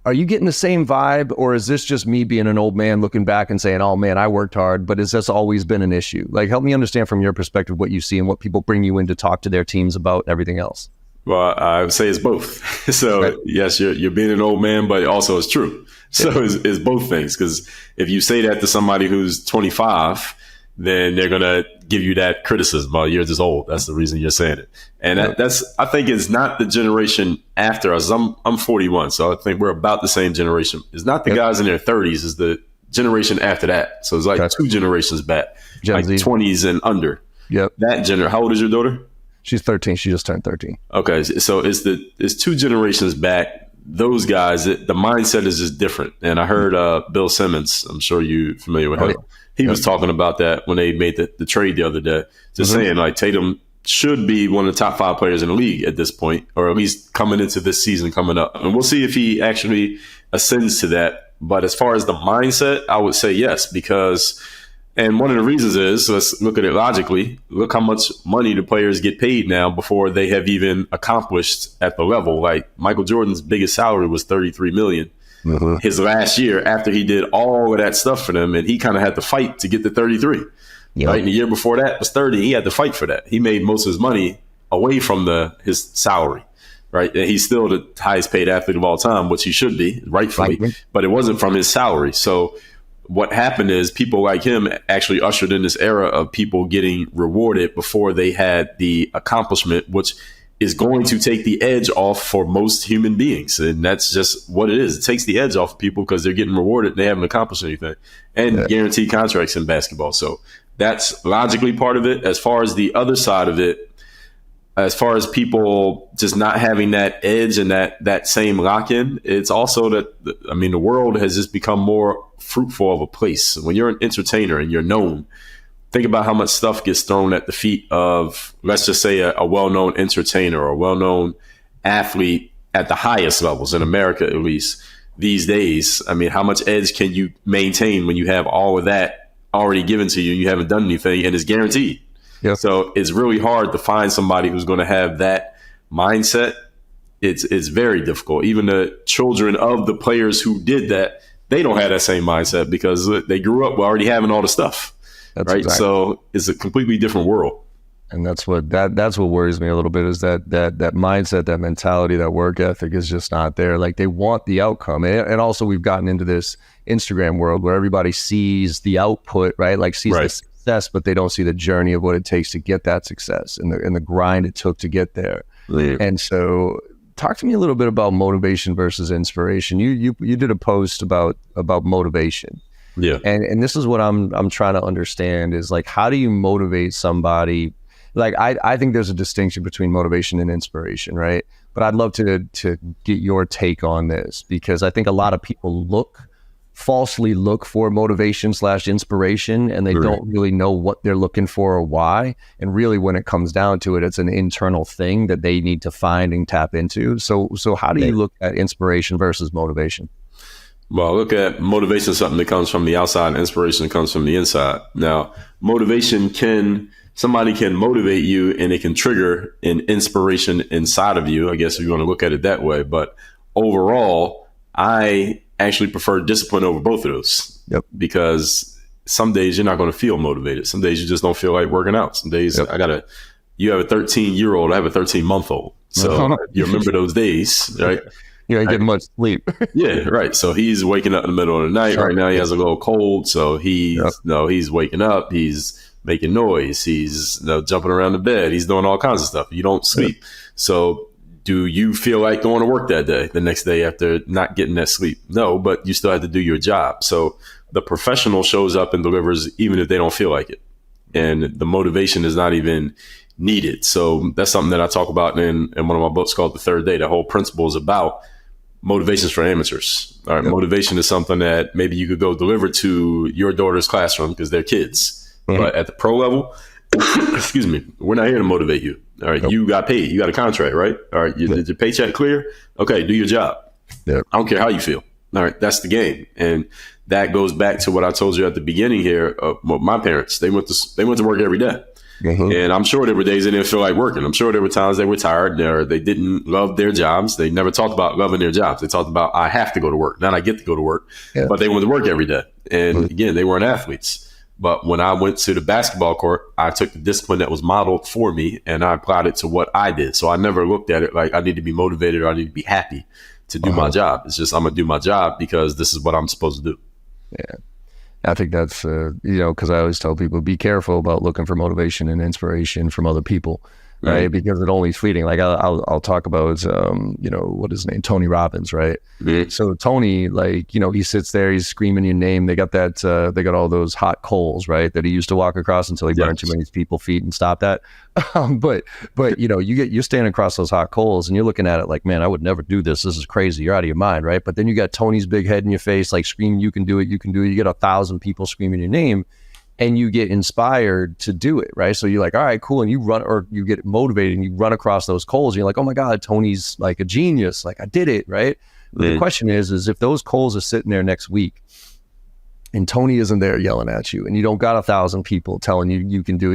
[SPEAKER 1] are you getting the same vibe, or is this just me being an old man looking back and saying, oh man, I worked hard, but has this always been an issue? Like, help me understand from your perspective what you see and what people bring you in to talk to their teams about everything else.
[SPEAKER 2] Well, I would say it's both. So right. Yes, you're being an old man, but also it's true. So it's both things. Because if you say that to somebody who's 25, then they're going to give you that criticism. Oh, you're just old. That's the reason you're saying it. And that's, I think it's not the generation after us. I'm 41, so I think we're about the same generation. It's not the guys in their 30s, it's the generation after that. So it's like two generations back, Gen like Z. 20s and under.
[SPEAKER 3] Yep.
[SPEAKER 2] How old is your daughter?
[SPEAKER 3] She's 13. She just turned 13.
[SPEAKER 2] Okay. So it's two generations back. Those guys, the mindset is just different. And I heard Bill Simmons, I'm sure you're familiar with him. Yeah. He was talking about that when they made the trade the other day, just saying like Tatum should be one of the top 5 players in the league at this point, or at least coming into this season coming up. And we'll see if he actually ascends to that. But as far as the mindset, I would say yes, because And one of the reasons is, let's look at it logically. Look how much money the players get paid now before they have even accomplished at the level. Like Michael Jordan's biggest salary was $33 million. Mm-hmm. His last year after he did all of that stuff for them, and he kind of had to fight to get the 33. Yep. Right. And the year before that was 30. He had to fight for that. He made most of his money away from his salary. Right. And he's still the highest paid athlete of all time, which he should be, rightfully, but it wasn't from his salary. So what happened is people like him actually ushered in this era of people getting rewarded before they had the accomplishment, which is going to take the edge off for most human beings. And that's just what it is. It takes the edge off people because they're getting rewarded and they haven't accomplished anything, and guaranteed contracts in basketball. So that's logically part of it. As far as the other side of it, as far as people just not having that edge and that same lock-in, it's also that, the world has just become more fruitful of a place. When you're an entertainer and you're known, think about how much stuff gets thrown at the feet of, let's just say, a well-known entertainer or a well-known athlete at the highest levels, in America at least, these days. How much edge can you maintain when you have all of that already given to you, you haven't done anything, and it's guaranteed? Yep. So it's really hard to find somebody who's going to have that mindset. It's very difficult. Even the children of the players who did that, they don't have that same mindset because they grew up already having all the stuff. That's right. Exactly. So it's a completely different world.
[SPEAKER 3] And that's what worries me a little bit, is that mindset, that mentality, that work ethic is just not there. Like, they want the outcome. And also we've gotten into this Instagram world where everybody sees the output, right? Like sees the success, but they don't see the journey of what it takes to get that success and the grind it took to get there. Yeah. And so talk to me a little bit about motivation versus inspiration. You did a post about motivation. Yeah. And this is what I'm trying to understand is, like, how do you motivate somebody? Like, I think there's a distinction between motivation and inspiration, right? But I'd love to get your take on this, because I think a lot of people falsely look for motivation / inspiration, and they don't really know what they're looking for or why. And really, when it comes down to it, it's an internal thing that they need to find and tap into. So how do you look at inspiration versus motivation?
[SPEAKER 2] Well, look at motivation as something that comes from the outside, and inspiration comes from the inside. Now, somebody can motivate you and it can trigger an inspiration inside of you, I guess, if you want to look at it that way. But overall, I actually prefer discipline over both of those. Yep. Because some days you're not going to feel motivated. Some days you just don't feel like working out. Some days you have a 13-year-old, I have a 13-month-old. So you remember those days, right?
[SPEAKER 3] You ain't getting much sleep.
[SPEAKER 2] Yeah, right. So he's waking up in the middle of the night. Right now he has a little cold. So he's waking up. He's making noise. He's jumping around the bed. He's doing all kinds of stuff. You don't sleep. So do you feel like going to work that day, the next day after not getting that sleep? No, but you still have to do your job. So the professional shows up and delivers even if they don't feel like it. And the motivation is not even needed. So that's something that I talk about in one of my books called The Third Day. The whole principle is about motivations for amateurs. All right. Yep. Motivation is something that maybe you could go deliver to your daughter's classroom because they're kids. Mm-hmm. But at the pro level, excuse me, we're not here to motivate you. All right. Nope. You got paid. You got a contract, right? All right. Did your paycheck clear? Okay. Do your job. Yep. I don't care how you feel. All right. That's the game. And that goes back to what I told you at the beginning here. My parents, they went to work every day. Mm-hmm. And I'm sure there were days they didn't feel like working. I'm sure there were times they were tired or they didn't love their jobs. They never talked about loving their jobs. They talked about, I have to go to work. Not I get to go to work. Yeah. But they went to work every day. And again, they weren't athletes. But when I went to the basketball court, I took the discipline that was modeled for me and I applied it to what I did. So I never looked at it like I need to be motivated or I need to be happy to do my job. It's just I'm going to do my job because this is what I'm supposed to do.
[SPEAKER 3] Yeah. I think that's, because I always tell people, be careful about looking for motivation and inspiration from other people, right? Because it only is fleeting. Like I'll talk about, what is his name? Tony Robbins, right? Mm-hmm. So Tony, he sits there, he's screaming your name. They got they got all those hot coals, right? That he used to walk across until he burned too many people's feet and stopped that. But you're standing across those hot coals and you're looking at it like, man, I would never do this. This is crazy. You're out of your mind, right? But then you got Tony's big head in your face, like screaming, you can do it, you can do it. You get 1,000 people screaming your name. And you get inspired to do it, right? So you're like, all right, cool. And you run, or you get motivated and you run across those coals. And you're like, oh my God, Tony's like a genius. Like I did it, right? But the question is if those coals are sitting there next week
[SPEAKER 1] and Tony isn't there yelling at you, and you don't got 1,000 people telling you you can do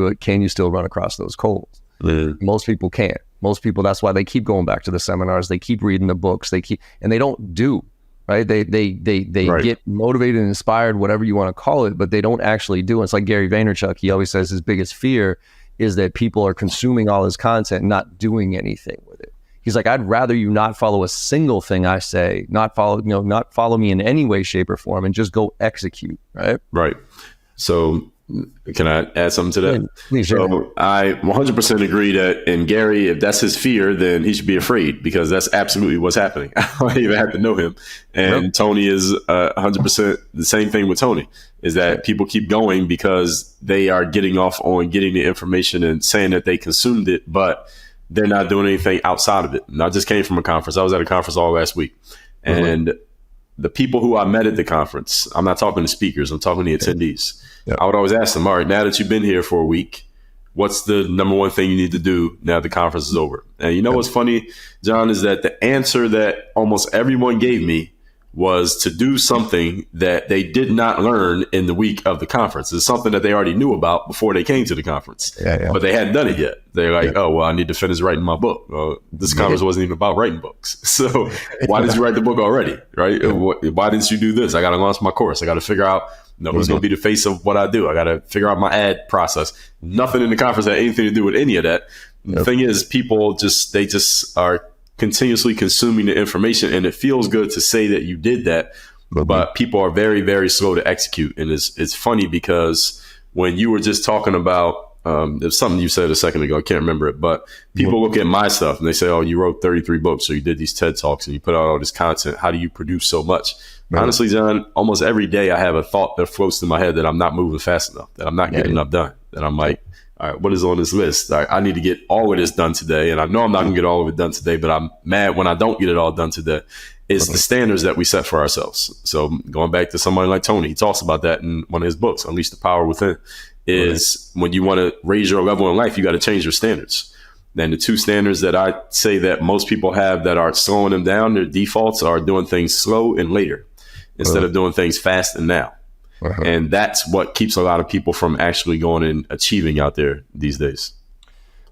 [SPEAKER 1] it, can you still run across those coals? Most people can't. Most people, that's why they keep going back to the seminars, they keep reading the books, and they don't do, right? They
[SPEAKER 2] Right.
[SPEAKER 1] get motivated and inspired, whatever you want to call it, but they don't actually do. It's like Gary Vaynerchuk, he always says his biggest fear is that people are consuming all his content and not doing anything with it. He's like, I'd rather you not follow a single thing I say, not follow me in any way, shape, or form, and just go execute, right?
[SPEAKER 2] Right. So can I add something to that?
[SPEAKER 1] Yeah, please, sure.
[SPEAKER 2] So I 100% agree that, and Gary, if that's his fear, then he should be afraid, because that's absolutely what's happening. I don't even have to know him. And
[SPEAKER 1] Yep.
[SPEAKER 2] Tony is 100% the same thing with Tony, is that people keep going because they are getting off on getting the information and saying that they consumed it, but they're not doing anything outside of it. And I just came from a conference. I was at a conference all last week. And the people who I met at the conference, I'm not talking to speakers, I'm talking to attendees.
[SPEAKER 3] Yeah.
[SPEAKER 2] I would always ask them, all right, now that you've been here for a week, what's the number one thing you need to do now the conference is over? And you know what's funny, John, is that the answer that almost everyone gave me was to do something that they did not learn in the week of the conference. It's something that they already knew about before they came to the conference, but they hadn't done it yet. They're like, oh, well, I need to finish writing my book. Well, this conference wasn't even about writing books. So why did you write the book already? Right? Why didn't you do this? I got to launch my course. I got to figure out who's going to be the face of what I do. I got to figure out my ad process. Nothing in the conference had anything to do with any of that. The thing is, people just are continuously consuming the information, and it feels good to say that you did that, but people are very, very slow to execute. And it's funny because when you were just talking about, there's something you said a second ago, I can't remember it, but people look at my stuff and they say, oh, you wrote 33 books, or you did these TED Talks and you put out all this content. How do you produce so much? Honestly, John, almost every day I have a thought that floats in my head that I'm not moving fast enough, that I'm not getting enough done, that I'm like, all right, what is on this list? All right, I need to get all of this done today. And I know I'm not going to get all of it done today, but I'm mad when I don't get it all done today. It's the standards that we set for ourselves. So going back to somebody like Tony, he talks about that in one of his books, Unleash the Power Within, is when you want to raise your level in life, you got to change your standards. Then the two standards that I say that most people have that are slowing them down, their defaults are doing things slow and later instead of doing things fast and now. And that's what keeps a lot of people from actually going and achieving out there these days.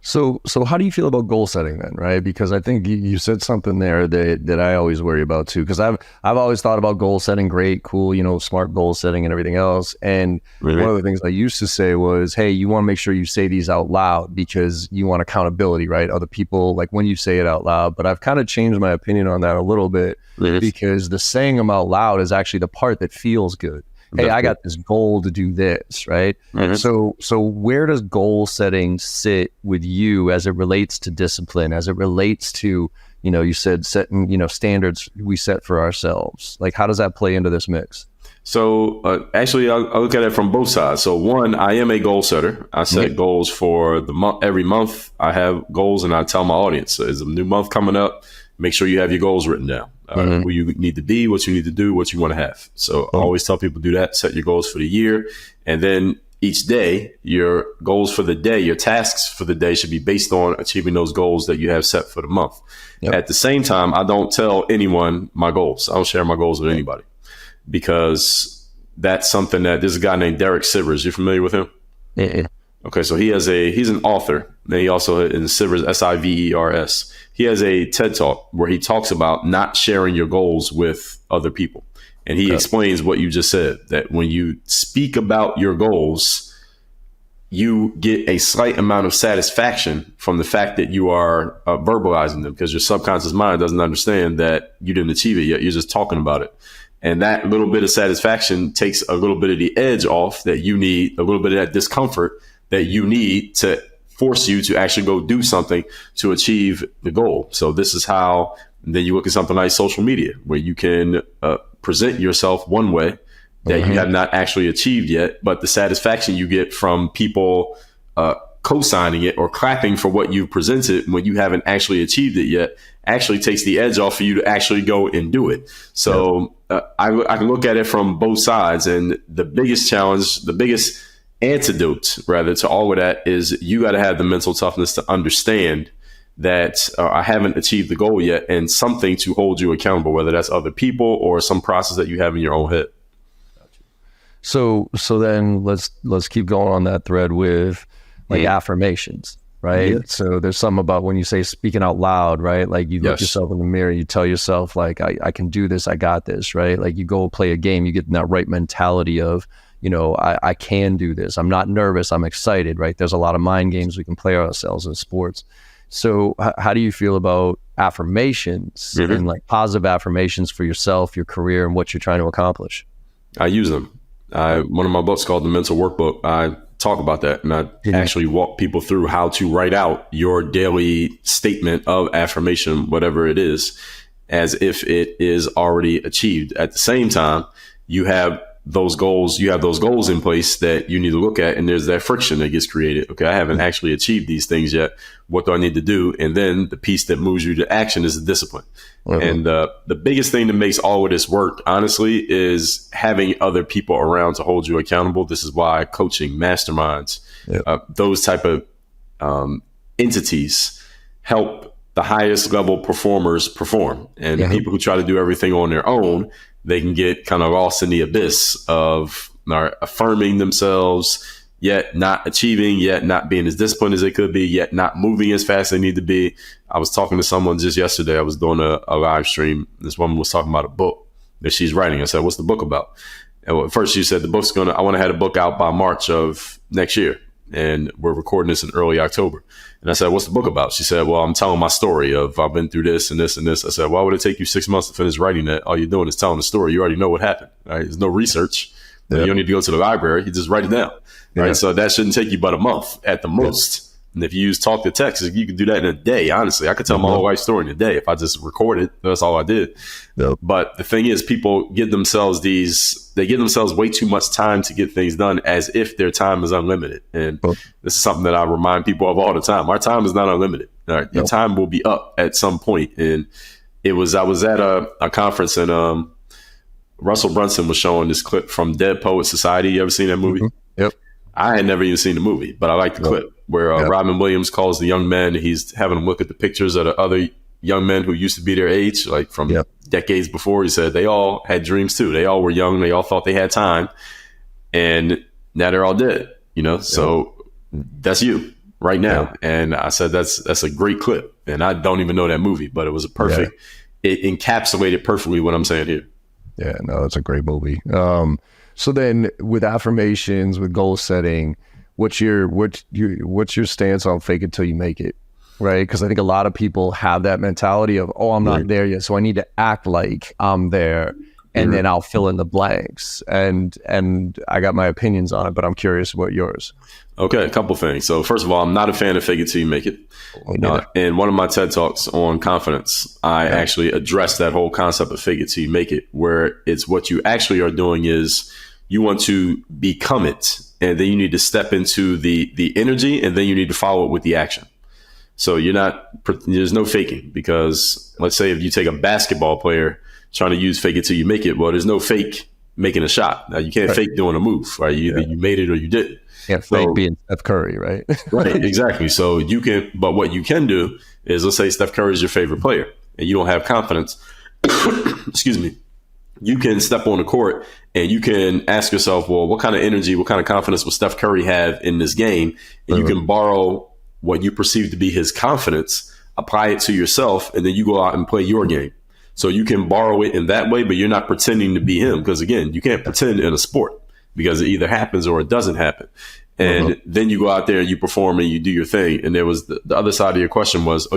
[SPEAKER 1] So how do you feel about goal setting then, right? Because I think you said something there that I always worry about too. Because I've always thought about goal setting, great, cool, smart goal setting and everything else. And one of the things I used to say was, hey, you want to make sure you say these out loud because you want accountability, right? Other people, like when you say it out loud. But I've kind of changed my opinion on that a little bit because the saying them out loud is actually the part that feels good. Hey, I got this goal to do this, right? So where does goal setting sit with you as it relates to discipline, as it relates to, you said setting, standards we set for ourselves? Like, how does that play into this mix?
[SPEAKER 2] So actually, I'll look at it from both sides. So one, I am a goal setter. I set goals for the month. Every month I have goals, and I tell my audience, so there's a new month coming up. Make sure you have your goals written down. Who you need to be, what you need to do, what you want to have. So I always tell people do that, set your goals for the year. And then each day, your goals for the day, your tasks for the day should be based on achieving those goals that you have set for the month. At the same time, I don't tell anyone my goals. I don't share my goals with anybody because that's something that there's a guy named Derek Sivers. You familiar with him? Okay, so he's an author. And he also in Sivers, Sivers. He has a TED Talk where he talks about not sharing your goals with other people. And he explains what you just said, that when you speak about your goals, you get a slight amount of satisfaction from the fact that you are verbalizing them, because your subconscious mind doesn't understand that you didn't achieve it yet. You're just talking about it. And that little bit of satisfaction takes a little bit of the edge off that you need, a little bit of that discomfort that you need to force you to actually go do something to achieve the goal. So this is how then you look at something like social media, where you can present yourself one way that you have not actually achieved yet, but the satisfaction you get from people co-signing it or clapping for what you presented when you haven't actually achieved it yet actually takes the edge off for you to actually go and do it. So I can look at it from both sides. And the biggest challenge, the biggest antidote rather to all of that is you got to have the mental toughness to understand that I haven't achieved the goal yet, and something to hold you accountable, whether that's other people or some process that you have in your own head.
[SPEAKER 1] So then let's keep going on that thread with like affirmations, right?
[SPEAKER 3] Yeah.
[SPEAKER 1] So there's something about when you say speaking out loud, right? Like you look yourself in the mirror, you tell yourself like, I can do this, I got this, right? Like you go play a game, you get in that right mentality of, I can do this. I'm not nervous, I'm excited, right? There's a lot of mind games we can play ourselves in sports. So how do you feel about affirmations and like positive affirmations for yourself, your career, and what you're trying to accomplish?
[SPEAKER 2] I use them. One of my books called The Mental Workbook, I talk about that, and I actually walk people through how to write out your daily statement of affirmation, whatever it is, as if it is already achieved. At the same time, you have those goals in place that you need to look at, and there's that friction that gets created. Okay, I haven't actually achieved these things yet. What do I need to do? And then the piece that moves you to action is the discipline. And the biggest thing that makes all of this work, honestly, is having other people around to hold you accountable. This is why coaching, masterminds, those type of entities help the highest level performers perform. And the people who try to do everything on their own, they can get kind of lost in the abyss of affirming themselves, yet not achieving, yet not being as disciplined as they could be, yet not moving as fast as they need to be. I was talking to someone just yesterday. I was doing a live stream. This woman was talking about a book that she's writing. I said, "What's the book about?" And first she said, I want to have a book out by March of next year. And we're recording this in early October. And I said, "What's the book about?" She said, "Well, I'm telling my story of I've been through this and this and this." I said, "Why would it take you 6 months to finish writing that? All you're doing is telling the story. You already know what happened, right? There's no research. You don't need to go to the library. You just write it down, right? So that shouldn't take you but a month at the most. And if you use talk to text, you can do that in a day. Honestly, I could tell my whole life story in a day if I just recorded. That's all I did. But the thing is, people give themselves way too much time to get things done as if their time is unlimited. And this is something that I remind people of all the time. Our time is not unlimited. All right? Your time will be up at some point. And I was at a conference, and Russell Brunson was showing this clip from Dead Poet Society. You ever seen that movie?
[SPEAKER 3] Yep.
[SPEAKER 2] I had never even seen the movie, but I like the clip where Robin Williams calls the young men. He's having them look at the pictures of the other young men who used to be their age, like from decades before. He said they all had dreams too. They all were young. They all thought they had time, and now they're all dead. So that's you right now. And I said that's a great clip, and I don't even know that movie, but it was a perfect. It encapsulated perfectly what I'm saying here.
[SPEAKER 3] Yeah, no, that's a great movie. So then with affirmations, with goal setting, what's your stance on fake it till you make it, right? Because I think a lot of people have that mentality of, oh, I'm not there yet, so I need to act like I'm there, and then I'll fill in the blanks. And I got my opinions on it, but I'm curious about yours.
[SPEAKER 2] Okay, a couple things. So first of all, I'm not a fan of fake it till you make it. In one of my TED Talks on confidence, I actually addressed that whole concept of fake it till you make it, where it's what you actually are doing is you want to become it, and then you need to step into the energy, and then you need to follow it with the action. So there's no faking, because let's say if you take a basketball player trying to use fake it till you make it, well, there's no fake making a shot. Now, you can't fake doing a move, right? Either you made it or you didn't.
[SPEAKER 3] Can't fake being Steph Curry, right?
[SPEAKER 2] Right, exactly. So but what you can do is, let's say Steph Curry is your favorite player and you don't have confidence. Excuse me. You can step on the court and you can ask yourself, well, what kind of energy, what kind of confidence will Steph Curry have in this game? And you can borrow what you perceive to be his confidence, apply it to yourself, and then you go out and play your game. So you can borrow it in that way, but you're not pretending to be him. Because again, you can't pretend in a sport, because it either happens or it doesn't happen. And then you go out there and you perform and you do your thing. And there was the other side of your question was,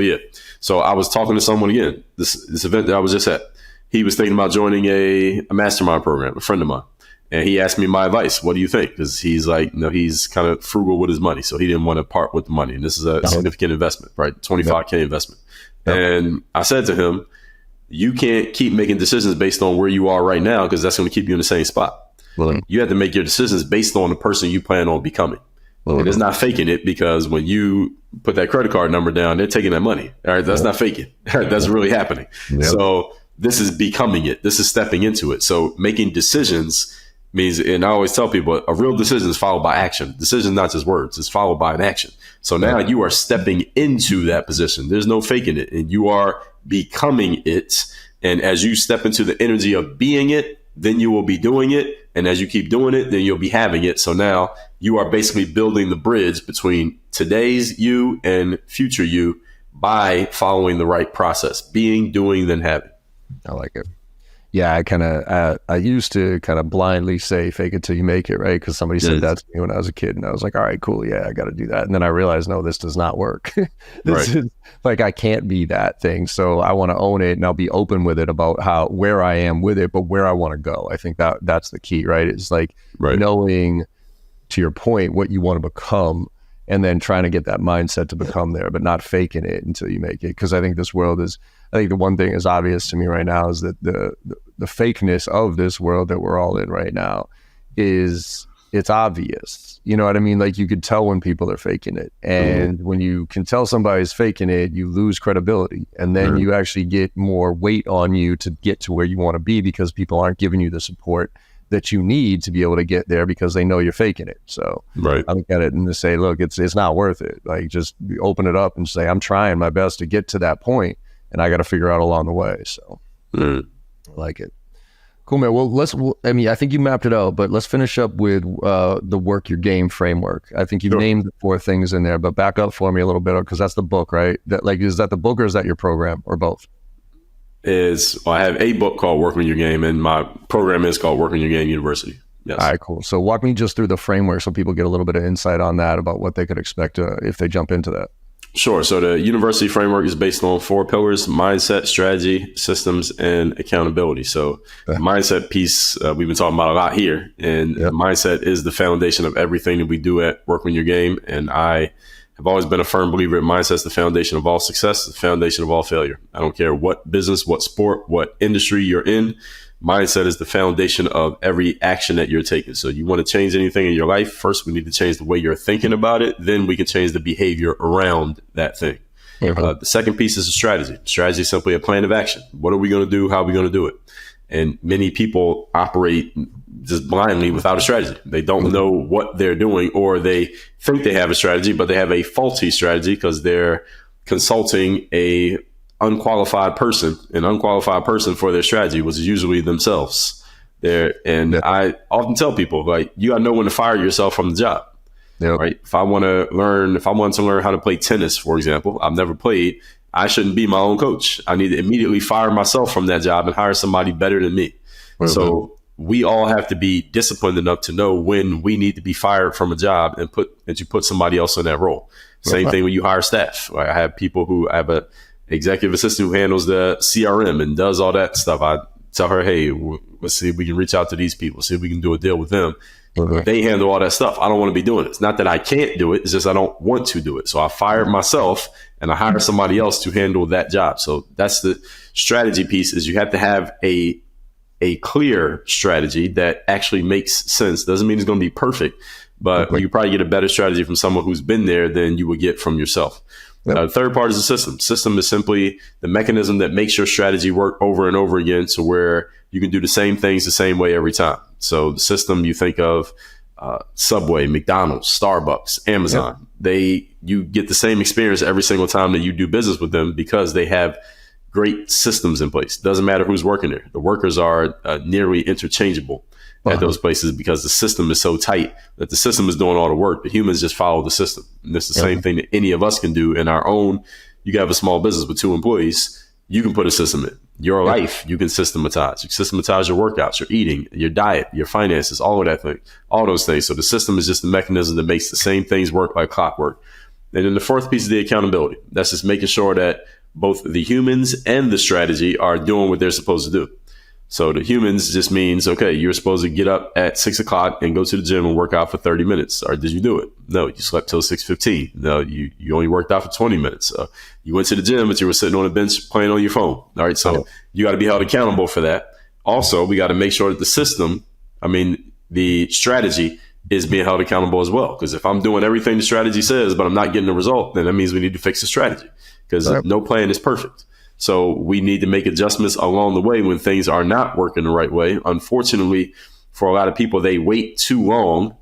[SPEAKER 2] so I was talking to someone again, this event that I was just at. He was thinking about joining a mastermind program, a friend of mine. And he asked me my advice. What do you think? Because he's like, he's kind of frugal with his money. So he didn't want to part with the money. And this is a significant investment, right? $25K investment. And I said to him, you can't keep making decisions based on where you are right now, because that's going to keep you in the same spot. You have to make your decisions based on the person you plan on becoming. And it's not faking it, because when you put that credit card number down, they're taking that money. All right, that's not faking. All right, that's really happening. So this is becoming it. This is stepping into it. So making decisions means, and I always tell people, a real decision is followed by action. Decision is not just words, it's followed by an action. So now you are stepping into that position. There's no faking it, and you are becoming it. And as you step into the energy of being it, then you will be doing it. And as you keep doing it, then you'll be having it. So now you are basically building the bridge between today's you and future you by following the right process, being, doing, then having.
[SPEAKER 3] I like it. Yeah, I used to kind of blindly say fake it till you make it, right? Because somebody said that to me when I was a kid, and I was like, all right, cool, yeah, I got to do that. And then I realized, no, this does not work. This is like, I can't be that thing. So I want to own it, and I'll be open with it about where I am with it, but where I want to go. I think that's the key, right? It's like knowing, to your point, what you want to become, and then trying to get that mindset to become there, but not faking it until you make it. Because I think this world is, I think the one thing is obvious to me right now is that the fakeness of this world that we're all in right now it's obvious. You know what I mean? Like, you could tell when people are faking it. And when you can tell somebody's faking it, you lose credibility. And then you actually get more weight on you to get to where you want to be, because people aren't giving you the support that you need to be able to get there, because they know you're faking it. So I look at it and just say, look, it's not worth it. Like, just open it up and say, I'm trying my best to get to that point, and I got to figure out along the way. So I like it. Cool, man. Well, I think you mapped it out, but let's finish up with the Work Your Game framework. I think you've named the 4 things in there, but back up for me a little bit, because that's the book, right? Is that the book, or is that your program, or both?
[SPEAKER 2] I have a book called Work On Your Game, and my program is called Work On Your Game University. Yes. All
[SPEAKER 3] right, cool. So walk me just through the framework so people get a little bit of insight on that, about what they could expect if they jump into that.
[SPEAKER 2] Sure. So the university framework is based on 4 pillars: mindset, strategy, systems, and accountability. So the mindset piece, we've been talking about a lot here, and mindset is the foundation of everything that we do at Work On Your Game. And I have always been a firm believer in mindset is the foundation of all success, the foundation of all failure. I don't care what business, what sport, what industry you're in. Mindset is the foundation of every action that you're taking. So you want to change anything in your life, first we need to change the way you're thinking about it. Then we can change the behavior around that thing. The second piece is a strategy. Strategy is simply a plan of action. What are we going to do? How are we going to do it? And many people operate just blindly without a strategy. They don't know what they're doing, or they think they have a strategy, but they have a faulty strategy because they're consulting an unqualified person for their strategy, which is usually themselves. I often tell people, like, you got to know when to fire yourself from the job. Right? If I want to learn how to play tennis, for example, I've never played. I shouldn't be my own coach. I need to immediately fire myself from that job and hire somebody better than me. So we all have to be disciplined enough to know when we need to be fired from a job and put somebody else in that role. Same thing when you hire staff. I have a executive assistant who handles the CRM and does all that stuff. I tell her, hey, let's see if we can reach out to these people, see if we can do a deal with them. They handle all that stuff. I don't want to be doing it. It's not that I can't do it. It's just I don't want to do it. So I fired myself and I hired somebody else to handle that job. So that's the strategy piece, is you have to have a clear strategy that actually makes sense. Doesn't mean it's going to be perfect, but you probably get a better strategy from someone who's been there than you would get from yourself. The third part is the system. System is simply the mechanism that makes your strategy work over and over again, to where you can do the same things the same way every time. So the system, you think of Subway, McDonald's, Starbucks, Amazon. You get the same experience every single time that you do business with them, because they have great systems in place. Doesn't matter who's working there. The workers are nearly interchangeable at those places, because the system is so tight that the system is doing all the work. The humans just follow the system. And it's the same thing that any of us can do in our own. You can have a small business with 2 employees. You can put a system in your life. You can systematize. You systematize your workouts, your eating, your diet, your finances, all of that thing, all those things. So the system is just the mechanism that makes the same things work like clockwork. And then the fourth piece is the accountability. That's just making sure that both the humans and the strategy are doing what they're supposed to do. So the humans just means, okay, you're supposed to get up at 6 o'clock and go to the gym and work out for 30 minutes. Or did you do it? No, you slept till 6:15. No, you only worked out for 20 minutes. You went to the gym, but you were sitting on a bench playing on your phone. All right. So you got to be held accountable for that. Also, we got to make sure that the strategy is being held accountable as well. Because if I'm doing everything the strategy says, but I'm not getting the result, then that means we need to fix the strategy, because no plan is perfect. So we need to make adjustments along the way when things are not working the right way. Unfortunately, for a lot of people, they wait too long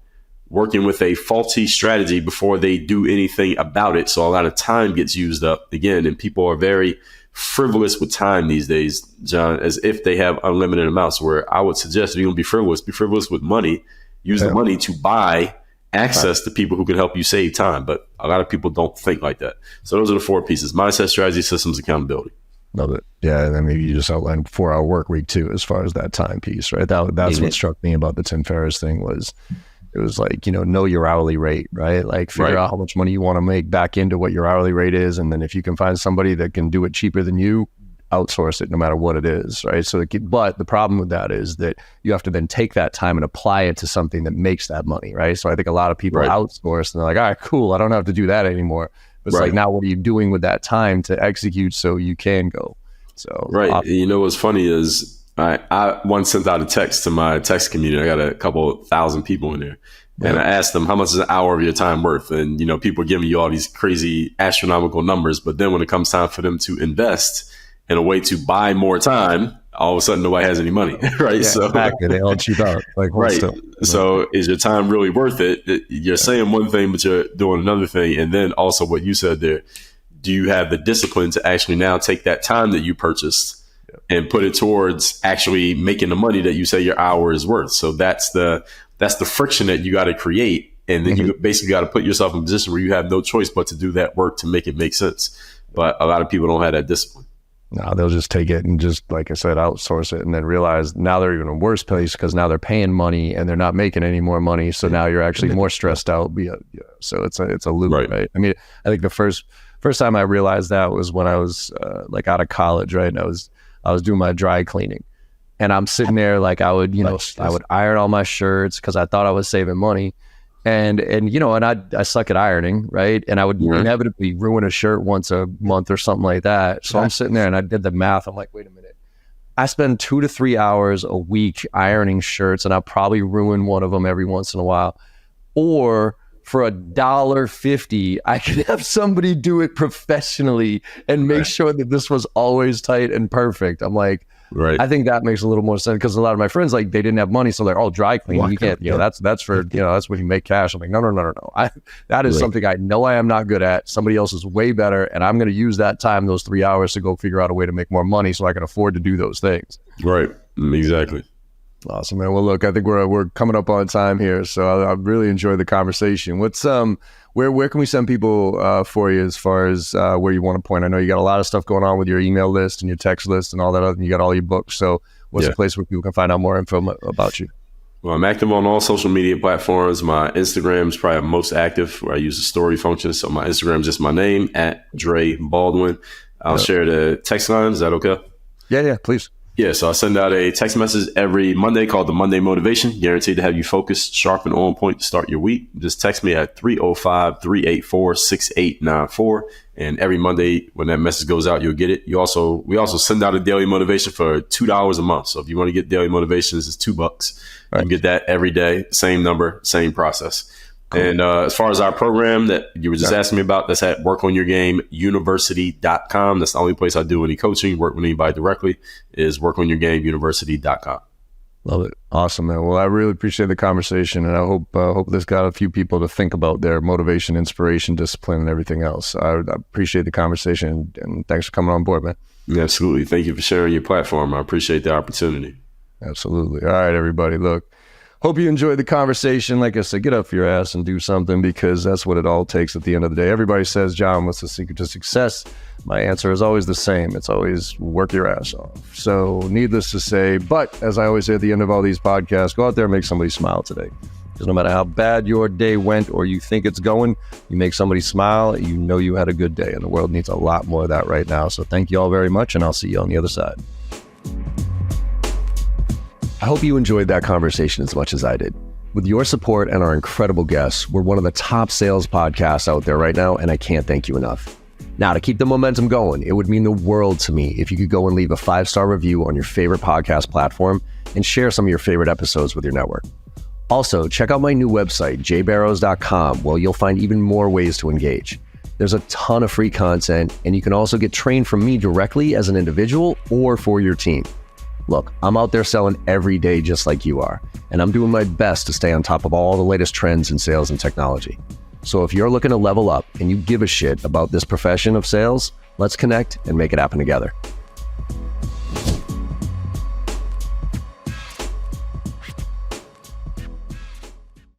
[SPEAKER 2] working with a faulty strategy before they do anything about it. So a lot of time gets used up again, and people are very frivolous with time these days, John, as if they have unlimited amounts. Where I would suggest if you're going to be frivolous with money, use the money to buy access to people who can help you save time. But a lot of people don't think like that. So those are the 4 pieces: mindset, strategy, systems, accountability.
[SPEAKER 3] Love it. Yeah, and then maybe you just outlined 4-hour work week too, as far as that time piece, right? That's what struck me about the Tim Ferriss thing was, it was like, know your hourly rate, right? Like figure out how much money you want to make back into what your hourly rate is, and then if you can find somebody that can do it cheaper than you, outsource it no matter what it is, right? So, but the problem with that is that you have to then take that time and apply it to something that makes that money, right? So I think a lot of people outsource and they're like, all right, cool, I don't have to do that anymore. But it's like, now what are you doing with that time to execute so you can go? So
[SPEAKER 2] awesome. What's funny is I once sent out a text to my text community. I got a couple thousand people in there. And I asked them, how much is an hour of your time worth? And, people are giving you all these crazy astronomical numbers. But then when it comes time for them to invest in a way to buy more time, all of a sudden nobody has any money, right?
[SPEAKER 3] Yeah, so exactly. They all cheap out.
[SPEAKER 2] So is your time really worth it? You're saying one thing, but you're doing another thing. And then also what you said there, do you have the discipline to actually now take that time that you purchased and put it towards actually making the money that you say your hour is worth? So that's the friction that you got to create. And then you basically got to put yourself in a position where you have no choice but to do that work to make it make sense. But a lot of people don't have that discipline.
[SPEAKER 3] No, they'll just take it and just, like I said, outsource it, and then realize now they're even in a worse place because now they're paying money and they're not making any more money. So now you're actually more stressed out. So it's a loop, right? I mean, I think the first time I realized that was when I was like out of college, right? And I was doing my dry cleaning, and I'm sitting there like I would iron all my shirts because I thought I was saving money. And I suck at ironing, right? And I would inevitably ruin a shirt once a month or something like that. So I'm sitting there and I did the math. I'm like, wait a minute. I spend 2 to 3 hours a week ironing shirts, and I'll probably ruin one of them every once in a while. Or for $1.50, I could have somebody do it professionally and make sure that this was always tight and perfect. I'm like, I think that makes a little more sense because a lot of my friends, like, they didn't have money, so they're all dry cleaning. You can't, that's for, that's when you make cash. I'm like, no. That is something I know I am not good at. Somebody else is way better, and I'm going to use that time, those 3 hours, to go figure out a way to make more money so I can afford to do those things.
[SPEAKER 2] Right. Exactly.
[SPEAKER 3] Awesome, man. Well, look, I think we're coming up on time here, so I really enjoyed the conversation. What's where can we send people for you as far as where you want to point? I know you got a lot of stuff going on with your email list and your text list and all that, and you got all your books. So what's the place where people can find out more info about you?
[SPEAKER 2] Well, I'm active on all social media platforms. My Instagram is probably most active, where I use the story function. So my Instagram is just my name, @Dre Baldwin. I'll share the text line. Is that okay?
[SPEAKER 3] Yeah, please.
[SPEAKER 2] Yeah, so I send out a text message every Monday called the Monday Motivation, guaranteed to have you focused, sharp, and on point to start your week. Just text me at 305-384-6894. And every Monday when that message goes out, you'll get it. We also send out a daily motivation for $2 a month. So if you want to get daily motivations, it's $2. You can get that every day, same number, same process. Cool. And as far as our program that you were just asking me about, that's at workonyourgameuniversity.com. That's the only place I do any coaching, work with anybody directly, is workonyourgameuniversity.com.
[SPEAKER 3] Love it. Awesome, man. Well, I really appreciate the conversation, and I hope this got a few people to think about their motivation, inspiration, discipline, and everything else. I appreciate the conversation, and thanks for coming on board, man.
[SPEAKER 2] Yeah, absolutely. Thank you for sharing your platform. I appreciate the opportunity.
[SPEAKER 3] Absolutely. All right, everybody. Look, hope you enjoyed the conversation. Like I said, get off your ass and do something, because that's what it all takes at the end of the day. Everybody says, John, what's the secret to success? My answer is always the same. It's always work your ass off. So needless to say, but as I always say at the end of all these podcasts, go out there and make somebody smile today. Because no matter how bad your day went or you think it's going, you make somebody smile, you know you had a good day. And the world needs a lot more of that right now. So thank you all very much, and I'll see you on the other side. I hope you enjoyed that conversation as much as I did. With your support and our incredible guests, we're one of the top sales podcasts out there right now, and I can't thank you enough. Now, to keep the momentum going, it would mean the world to me if you could go and leave a 5-star review on your favorite podcast platform and share some of your favorite episodes with your network. Also, check out my new website, jbarrows.com, where you'll find even more ways to engage. There's a ton of free content, and you can also get trained from me directly as an individual or for your team. Look, I'm out there selling every day just like you are, and I'm doing my best to stay on top of all the latest trends in sales and technology.
[SPEAKER 1] So if you're looking to level up and you give a shit about this profession of sales, let's connect and make it happen together.